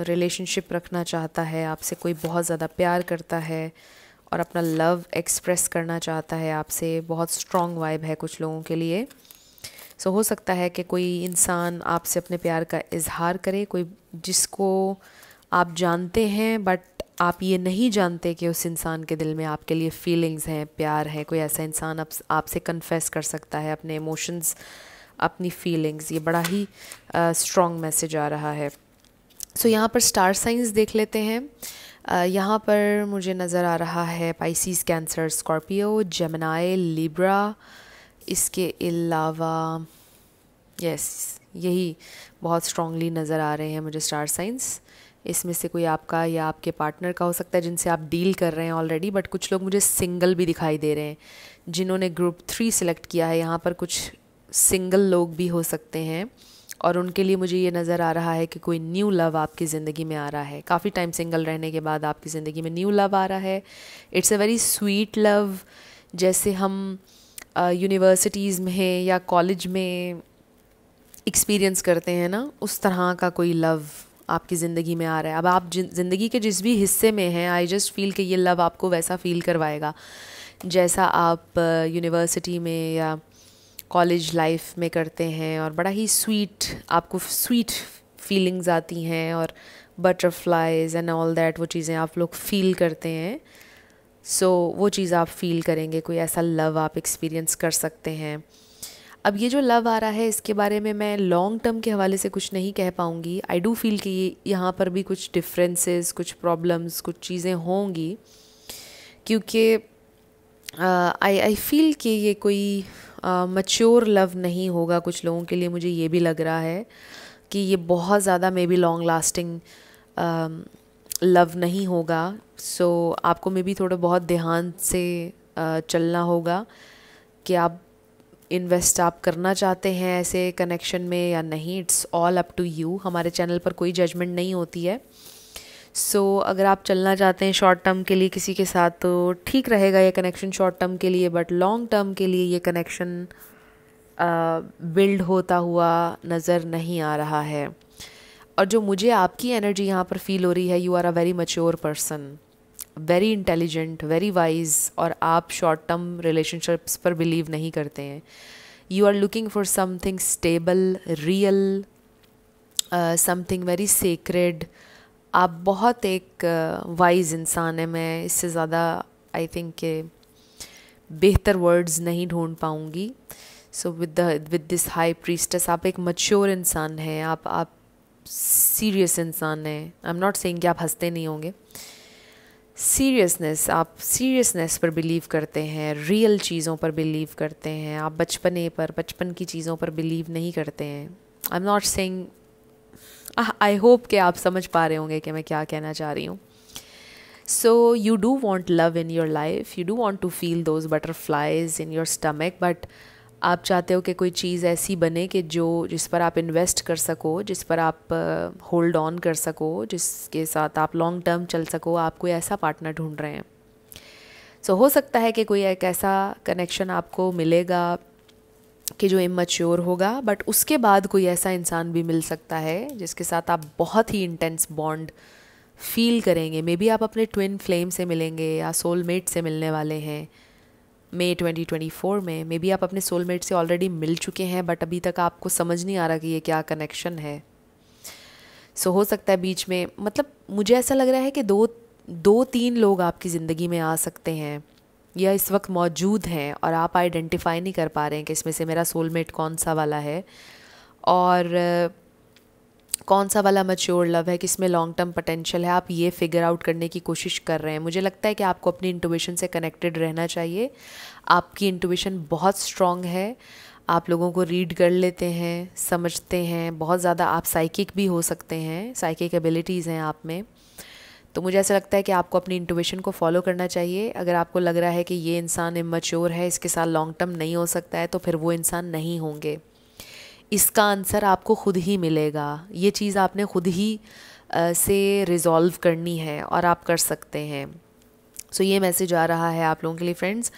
रिलेशनशिप रखना चाहता है, आपसे कोई बहुत ज़्यादा प्यार करता है और अपना लव एक्सप्रेस करना चाहता है आपसे। बहुत स्ट्रॉन्ग वाइब है कुछ लोगों के लिए। हो सकता है कि कोई इंसान आपसे अपने प्यार का इजहार करे, कोई जिसको आप जानते हैं बट आप ये नहीं जानते कि उस इंसान के दिल में आपके लिए फीलिंग्स हैं, प्यार है। कोई ऐसा इंसान आपसे कन्फेस कर सकता है अपने इमोशंस, अपनी फीलिंग्स। ये बड़ा ही स्ट्रॉन्ग मैसेज आ रहा है। यहाँ पर स्टार साइंस देख लेते हैं। यहाँ पर मुझे नज़र आ रहा है Pisces, cancer, Scorpio, Gemini, Libra. इसके अलावा यस, यही बहुत स्ट्रांगली नज़र आ रहे हैं मुझे स्टार साइंस। इसमें से कोई आपका या आपके पार्टनर का हो सकता है जिनसे आप डील कर रहे हैं ऑलरेडी, बट कुछ लोग मुझे सिंगल भी दिखाई दे रहे हैं जिन्होंने ग्रुप 3 सेलेक्ट किया है। यहाँ पर कुछ सिंगल लोग भी हो सकते हैं और उनके लिए मुझे ये नज़र आ रहा है कि कोई न्यू लव आपकी ज़िंदगी में आ रहा है। काफ़ी टाइम सिंगल रहने के बाद आपकी ज़िंदगी में न्यू लव आ रहा है। It's a very sweet love, जैसे हम यूनिवर्सिटीज़ में या कॉलेज में एक्सपीरियंस करते हैं ना, उस तरह का कोई लव आपकी ज़िंदगी में आ रहा है। अब आप ज़िंदगी के जिस भी हिस्से में हैं, आई जस्ट फील कि ये लव आपको वैसा फ़ील करवाएगा जैसा आप यूनिवर्सिटी में या कॉलेज लाइफ में करते हैं, और बड़ा ही स्वीट, आपको स्वीट फीलिंग्स आती हैं और बटरफ्लाइज एंड ऑल दैट, वो चीज़ें आप लोग फील करते हैं। सो वो चीज़ आप फील करेंगे, कोई ऐसा लव आप एक्सपीरियंस कर सकते हैं। अब ये जो लव आ रहा है इसके बारे में मैं लॉन्ग टर्म के हवाले से कुछ नहीं कह पाऊँगी। आई डू फील कि यहाँ पर भी कुछ डिफरेंसेस, कुछ प्रॉब्लम्स, कुछ चीज़ें होंगी, क्योंकि आई फील कि ये कोई मैच्योर लव नहीं होगा कुछ लोगों के लिए। मुझे ये भी लग रहा है कि ये बहुत ज़्यादा may be long lasting love नहीं होगा। सो आपको मे बी थोड़ा बहुत ध्यान से चलना होगा कि आप इन्वेस्ट आप करना चाहते हैं ऐसे कनेक्शन में या नहीं। It's all up to you. हमारे चैनल पर कोई जजमेंट नहीं होती है। सो अगर आप चलना चाहते हैं शॉर्ट टर्म के लिए किसी के साथ तो ठीक रहेगा ये कनेक्शन शॉर्ट टर्म के लिए, बट लॉन्ग टर्म के लिए ये कनेक्शन बिल्ड होता हुआ नज़र नहीं आ रहा है। और जो मुझे आपकी एनर्जी यहाँ पर फील हो रही है, you are a very mature person, very intelligent, very wise, और आप शॉर्ट टर्म रिलेशनशिप्स पर बिलीव नहीं करते हैं। You are looking for something stable, real, something very sacred. आप बहुत एक वाइज इंसान है। मैं इससे ज़्यादा आई थिंक के बेहतर वर्ड्स नहीं ढूंढ पाऊँगी। So with this high priestess, आप एक मैच्योर इंसान हैं, आप सीरियस इंसान हैं। आई एम नॉट सेइंग कि आप हंसते नहीं होंगे। सीरियसनेस, आप सीरियसनेस पर बिलीव करते हैं, रियल चीज़ों पर बिलीव करते हैं। आप बचपन की चीज़ों पर बिलीव नहीं करते हैं। I am not saying, I hope कि आप समझ पा रहे होंगे कि मैं क्या कहना चाह रही हूँ। So you do want love in your life, you do want to feel those butterflies in your stomach, but आप चाहते हो कि कोई चीज़ ऐसी बने कि जिस पर आप इन्वेस्ट कर सको, जिस पर आप होल्ड ऑन कर सको, जिसके साथ आप लॉन्ग टर्म चल सको। आप कोई ऐसा पार्टनर ढूंढ रहे हैं। सो हो सकता है कि कोई एक ऐसा कनेक्शन आपको मिलेगा कि जो इमैच्योर होगा, बट उसके बाद कोई ऐसा इंसान भी मिल सकता है जिसके साथ आप बहुत ही इंटेंस बॉन्ड फील करेंगे। मे बी आप अपने ट्विन फ्लेम से मिलेंगे या सोलमेट से मिलने वाले हैं मई 2024 में। मे बी आप अपने सोलमेट से ऑलरेडी मिल चुके हैं, बट अभी तक आपको समझ नहीं आ रहा कि ये क्या कनेक्शन है। सो हो सकता है बीच में, मतलब मुझे ऐसा लग रहा है कि दो तीन लोग आपकी ज़िंदगी में आ सकते हैं या इस वक्त मौजूद हैं, और आप आइडेंटिफाई नहीं कर पा रहे हैं कि इसमें से मेरा सोलमेट कौन सा वाला है और कौन सा वाला मैच्योर लव है, किसमें लॉन्ग टर्म पोटेंशियल है। आप ये फिगर आउट करने की कोशिश कर रहे हैं। मुझे लगता है कि आपको अपनी इंट्यूशन से कनेक्टेड रहना चाहिए। आपकी इंट्यूशन बहुत स्ट्रॉन्ग है, आप लोगों को रीड कर लेते हैं, समझते हैं बहुत ज़्यादा। आप साइकिक भी हो सकते हैं, साइकिक एबिलिटीज़ हैं आप में। तो मुझे ऐसा लगता है कि आपको अपनी इंट्यूशन को फॉलो करना चाहिए। अगर आपको लग रहा है कि ये इंसान इमैच्योर है, इसके साथ लॉन्ग टर्म नहीं हो सकता है, तो फिर वो इंसान नहीं होंगे। इसका आंसर आपको खुद ही मिलेगा। ये चीज़ आपने खुद ही से रिज़ॉल्व करनी है और आप कर सकते हैं। सो ये मैसेज आ रहा है आप लोगों के लिए फ्रेंड्स।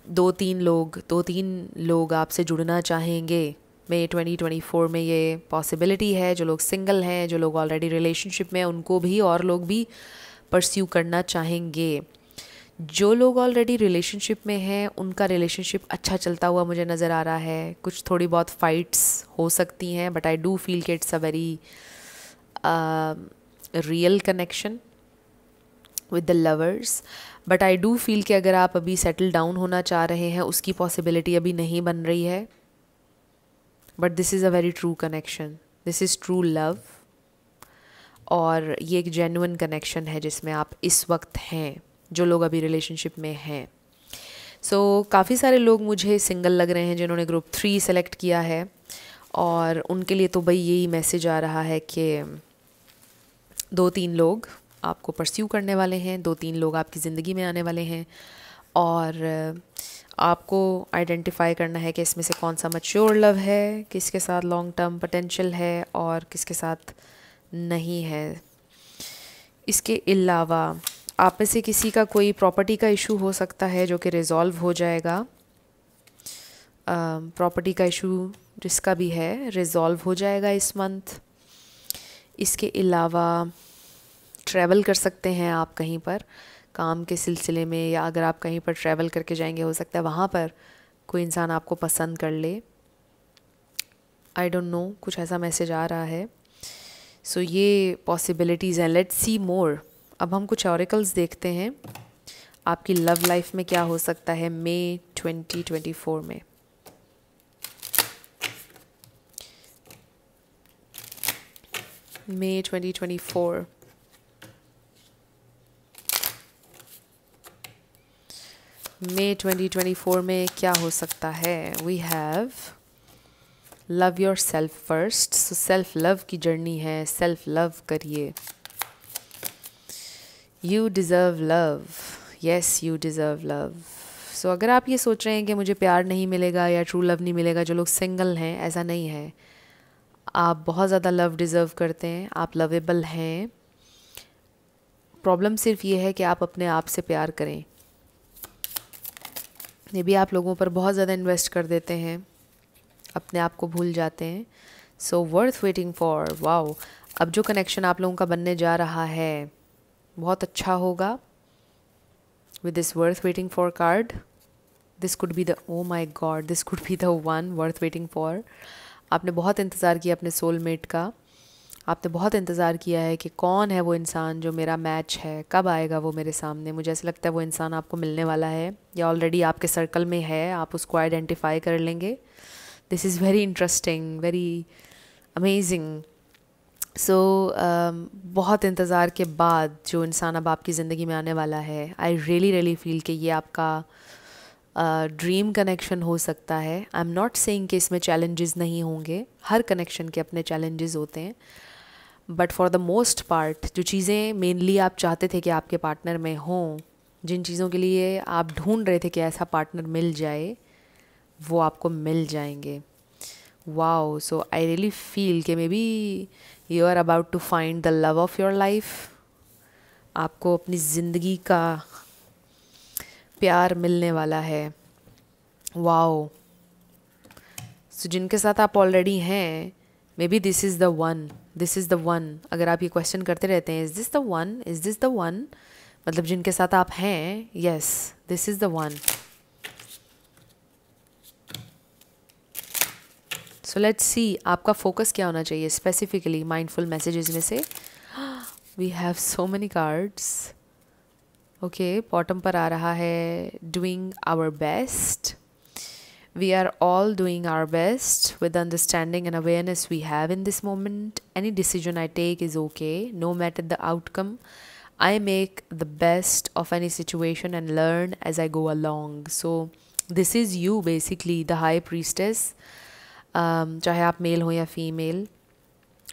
दो तीन लोग आपसे जुड़ना चाहेंगे मई 2024 में। ये पॉसिबिलिटी है। जो लोग सिंगल हैं, जो लोग ऑलरेडी रिलेशनशिप में हैं, उनको भी और लोग भी परस्यू करना चाहेंगे। जो लोग ऑलरेडी रिलेशनशिप में हैं उनका रिलेशनशिप अच्छा चलता हुआ मुझे नज़र आ रहा है। कुछ थोड़ी बहुत फाइट्स हो सकती हैं, बट आई डू फील कि it's a very real connection with the lovers. But I do feel कि अगर आप अभी सेटल डाउन होना चाह रहे हैं, उसकी पॉसिबिलिटी अभी नहीं बन रही है। But this is a very true connection, this is true love, और ये एक जेन्युइन कनेक्शन है जिसमें आप इस वक्त हैं, जो लोग अभी रिलेशनशिप में हैं। सो काफ़ी सारे लोग मुझे सिंगल लग रहे हैं जिन्होंने ग्रुप 3 सेलेक्ट किया है, और उनके लिए तो भाई यही मैसेज आ रहा है कि 2-3 लोग आपको परस्यू करने वाले हैं, 2-3 लोग आपकी ज़िंदगी में आने वाले हैं, और आपको आइडेंटिफाई करना है कि इसमें से कौन सा मैच्योर लव है, किसके साथ लॉन्ग टर्म पोटेंशियल है और किसके साथ नहीं है। इसके अलावा आप में से किसी का कोई प्रॉपर्टी का इशू हो सकता है जो कि रिज़ॉल्व हो जाएगा। प्रॉपर्टी का इशू जिसका भी है रिज़ॉल्व हो जाएगा इस मंथ। इसके अलावा ट्रैवल कर सकते हैं आप कहीं पर काम के सिलसिले में, या अगर आप कहीं पर ट्रैवल करके जाएंगे हो सकता है वहाँ पर कोई इंसान आपको पसंद कर ले। आई डोंट नो, कुछ ऐसा मैसेज आ रहा है। सो ये पॉसिबिलिटीज़ हैं। लेट्स सी मोर। अब हम कुछ ऑरेकल्स देखते हैं आपकी लव लाइफ में क्या हो सकता है मई 2024 में। मई 2024। मई 2024 में क्या हो सकता है? We have love yourself first. So self love की जर्नी है, सेल्फ लव करिए। You deserve love, yes you deserve love. So अगर आप ये सोच रहे हैं कि मुझे प्यार नहीं मिलेगा या ट्रू लव नहीं मिलेगा, जो लोग सिंगल हैं, ऐसा नहीं है। आप बहुत ज़्यादा लव डिज़र्व करते हैं, आप लवेबल हैं। प्रॉब्लम सिर्फ ये है कि आप अपने आप से प्यार करें। ये भी आप लोगों पर बहुत ज़्यादा इन्वेस्ट कर देते हैं, अपने आप को भूल जाते हैं। सो वर्थ वेटिंग फॉर। वाओ, अब जो कनेक्शन आप लोगों का बनने जा रहा है बहुत अच्छा होगा। With this worth waiting for card, this could be the, oh my God, this could be the one worth waiting for. आपने बहुत इंतज़ार किया अपने सोलमेट का, आपने बहुत इंतज़ार किया है कि कौन है वो इंसान जो मेरा मैच है, कब आएगा वो मेरे सामने। मुझे ऐसा लगता है वो इंसान आपको मिलने वाला है या ऑलरेडी आपके सर्कल में है, आप उसको आइडेंटिफाई कर लेंगे। This is very interesting, very amazing. So बहुत इंतज़ार के बाद जो इंसान अब आपकी ज़िंदगी में आने वाला है, आई रियली फील कि ये आपका ड्रीम कनेक्शन हो सकता है। आई एम नॉट सेइंग कि इसमें चैलेंजेस नहीं होंगे, हर कनेक्शन के अपने चैलेंजेस होते हैं, but for the most part जो चीज़ें मेनली आप चाहते थे कि आपके पार्टनर में हों, जिन चीज़ों के लिए आप ढूंढ रहे थे कि ऐसा पार्टनर मिल जाए, वो आपको मिल जाएंगे। Wow, so I really feel कि maybe you are about to find the love of your life. आपको अपनी ज़िंदगी का प्यार मिलने वाला है। वाओ, सो जिनके साथ आप ऑलरेडी हैं, may be this is the one, this is the one. अगर आप ये क्वेश्चन करते रहते हैं, is this the one, is this the one, मतलब जिनके साथ आप हैं, yes this is the one. So let's सी आपका फोकस क्या होना चाहिए स्पेसिफिकली माइंडफुल मैसेजेस में से। We have so many cards. Okay, bottom पर आ रहा है doing our best. We are all doing our best with the understanding and awareness we have in this moment. Any decision I take is okay, no matter the outcome. I make the best of any situation and learn as I go along. So this is you basically, the high priestess. चाहे आप mail हो या female,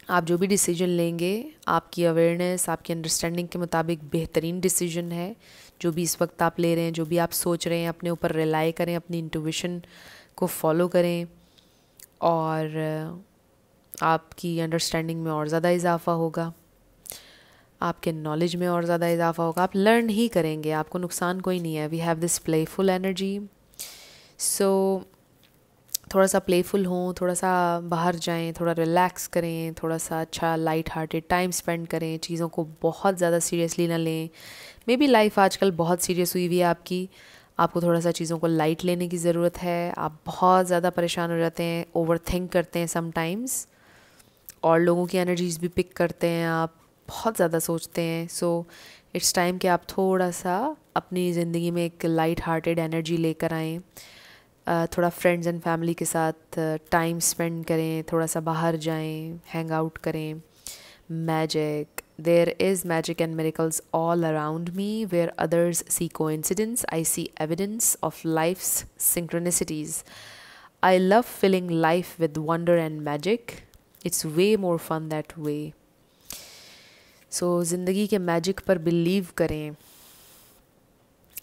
आप जो भी decision लेंगे, आपकी awareness, आपकी अंडरस्टैंडिंग के मुताबिक बेहतरीन डिसीजन है। जो भी इस वक्त आप ले रहे हैं, जो भी आप सोच रहे हैं, अपने ऊपर रिलाई करें, अपनी इंट्यूशन को फॉलो करें, और आपकी अंडरस्टैंडिंग में और ज़्यादा इजाफा होगा, आपके नॉलेज में और ज़्यादा इजाफा होगा। आप लर्न ही करेंगे, आपको नुकसान कोई नहीं है। We have this playful energy. So थोड़ा सा प्लेफुल हों, थोड़ा सा बाहर जाएं, थोड़ा रिलैक्स करें, थोड़ा सा अच्छा लाइट हार्टेड टाइम स्पेंड करें, चीज़ों को बहुत ज़्यादा सीरियसली ना लें। मे बी लाइफ आजकल बहुत सीरियस हुई हुई है आपकी, आपको थोड़ा सा चीज़ों को लाइट लेने की ज़रूरत है। आप बहुत ज़्यादा परेशान हो जाते हैं, ओवर थिंक करते हैं समटाइम्स, और लोगों की एनर्जीज़ भी पिक करते हैं, आप बहुत ज़्यादा सोचते हैं। सो इट्स टाइम कि आप थोड़ा सा अपनी ज़िंदगी में एक लाइट हार्टेड एनर्जी लेकर आएँ। थोड़ा फ्रेंड्स एंड फैमिली के साथ टाइम स्पेंड करें, थोड़ा सा बाहर जाएं, हैंग आउट करें। Magic, there is magic and miracles all around me. Where others see coincidence, I see evidence of life's synchronicities. I love filling life with wonder and magic. It's way more fun that way. So ज़िंदगी के magic पर believe करें.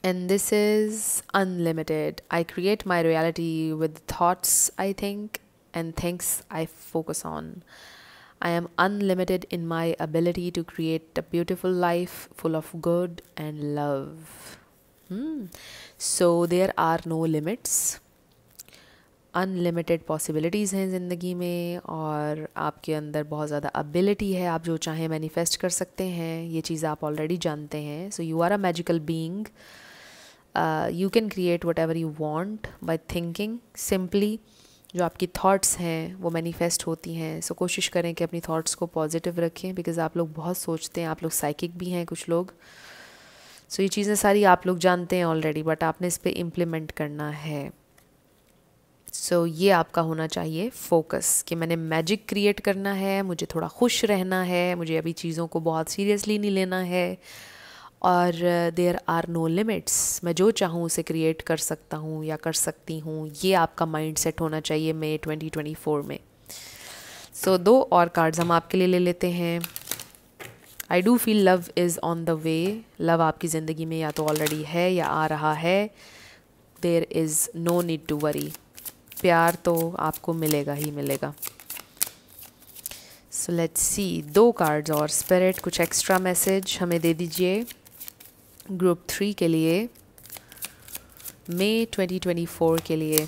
And this is unlimited. I create my reality with thoughts I think and things I focus on. I am unlimited in my ability to create a beautiful life full of good and love. So there are no limits. Unlimited possibilities हैं ज़िंदगी में और आपके अंदर बहुत ज़्यादा ability है. आप जो चाहें मैनिफेस्ट कर सकते हैं. ये चीज़ आप ऑलरेडी जानते हैं. So you are a magical being. You can create whatever you want by thinking simply. जो आपकी थॉट्स हैं वो मैनिफेस्ट होती हैं. सो कोशिश करें कि अपनी थॉट्स को पॉजिटिव रखें, बिकॉज़ आप लोग बहुत सोचते हैं. आप लोग साइकिक भी हैं कुछ लोग. सो ये चीज़ें सारी आप लोग जानते हैं ऑलरेडी, बट आपने इस पर इम्प्लीमेंट करना है. सो ये आपका होना चाहिए फोकस कि मैंने मैजिक क्रिएट करना है, मुझे थोड़ा खुश रहना है, मुझे अभी चीज़ों को बहुत सीरियसली नहीं लेना है. और देयर आर नो लिमिट्स. मैं जो चाहूँ उसे क्रिएट कर सकता हूँ या कर सकती हूँ. ये आपका माइंड सेट होना चाहिए मई 2024 में. सो 2 और कार्ड्स हम आपके लिए ले लेते हैं. आई do feel love is on the way. Love आपकी ज़िंदगी में या तो ऑलरेडी है या आ रहा है. There is no need to worry. प्यार तो आपको मिलेगा ही मिलेगा. सो लेट्स सी 2 कार्ड्स और स्पिरिट कुछ एक्स्ट्रा मैसेज हमें दे दीजिए ग्रुप 3 के लिए मई 2024 के लिए.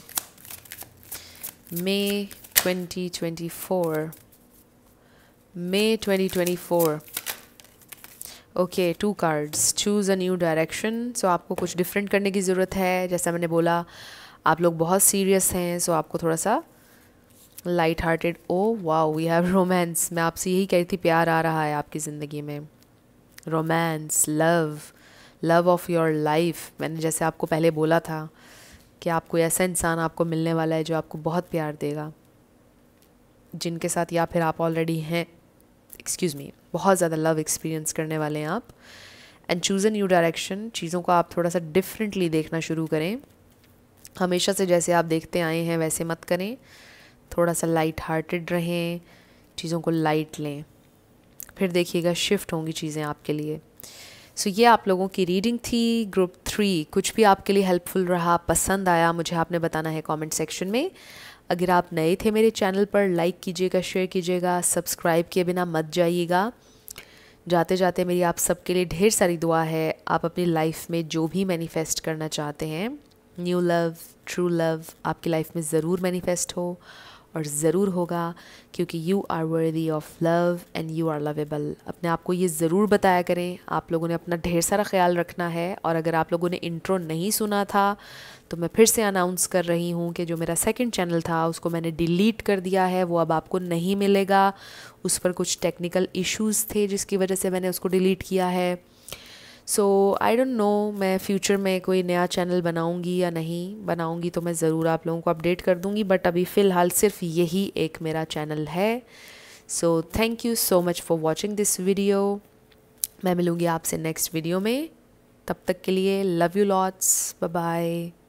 मई 2024. मई 2024. Okay 2 cards. Choose a new direction. So आपको कुछ डिफरेंट करने की ज़रूरत है. जैसा मैंने बोला आप लोग बहुत सीरियस हैं. सो आपको थोड़ा सा light hearted. Oh wow we have romance. मैं आपसे यही कह रही थी, प्यार आ रहा है आपकी ज़िंदगी में. Romance, love, love of your life. मैंने जैसे आपको पहले बोला था कि आपको ऐसा इंसान आपको मिलने वाला है जो आपको बहुत प्यार देगा, जिनके साथ या फिर आप ऑलरेडी हैं, एक्सक्यूज़ मी, बहुत ज़्यादा लव एक्सपीरियंस करने वाले हैं आप. And choose a new direction. चीज़ों को आप थोड़ा सा डिफरेंटली देखना शुरू करें. हमेशा से जैसे आप देखते आए हैं वैसे मत करें. थोड़ा सा लाइट हार्टेड रहें. चीज़ों को लाइट लें. फिर देखिएगा शिफ्ट होंगी चीज़ें आपके लिए. सो ये आप लोगों की रीडिंग थी ग्रुप 3. कुछ भी आपके लिए हेल्पफुल रहा, पसंद आया, मुझे आपने बताना है कमेंट सेक्शन में. अगर आप नए थे मेरे चैनल पर, लाइक कीजिएगा, शेयर कीजिएगा, सब्सक्राइब किए बिना मत जाइएगा. जाते जाते मेरी आप सबके लिए ढेर सारी दुआ है. आप अपनी लाइफ में जो भी मैनिफेस्ट करना चाहते हैं, न्यू लव, ट्रू लव, आपकी लाइफ में ज़रूर मैनिफेस्ट हो और ज़रूर होगा, क्योंकि you are worthy of love and you are lovable. अपने आप को ये ज़रूर बताया करें. आप लोगों ने अपना ढेर सारा ख्याल रखना है. और अगर आप लोगों ने इंट्रो नहीं सुना था तो मैं फिर से अनाउंस कर रही हूँ कि जो मेरा सेकंड चैनल था उसको मैंने डिलीट कर दिया है. वो अब आपको नहीं मिलेगा. उस पर कुछ टेक्निकल इश्यूज़ थे जिसकी वजह से मैंने उसको डिलीट किया है. सो आई डोंट नो मैं फ्यूचर में कोई नया चैनल बनाऊंगी या नहीं बनाऊंगी, तो मैं ज़रूर आप लोगों को अपडेट कर दूंगी. बट अभी फ़िलहाल सिर्फ यही एक मेरा चैनल है. So thank you so much for watching this video. मैं मिलूँगी आपसे नेक्स्ट वीडियो में. तब तक के लिए love you lots. Bye bye.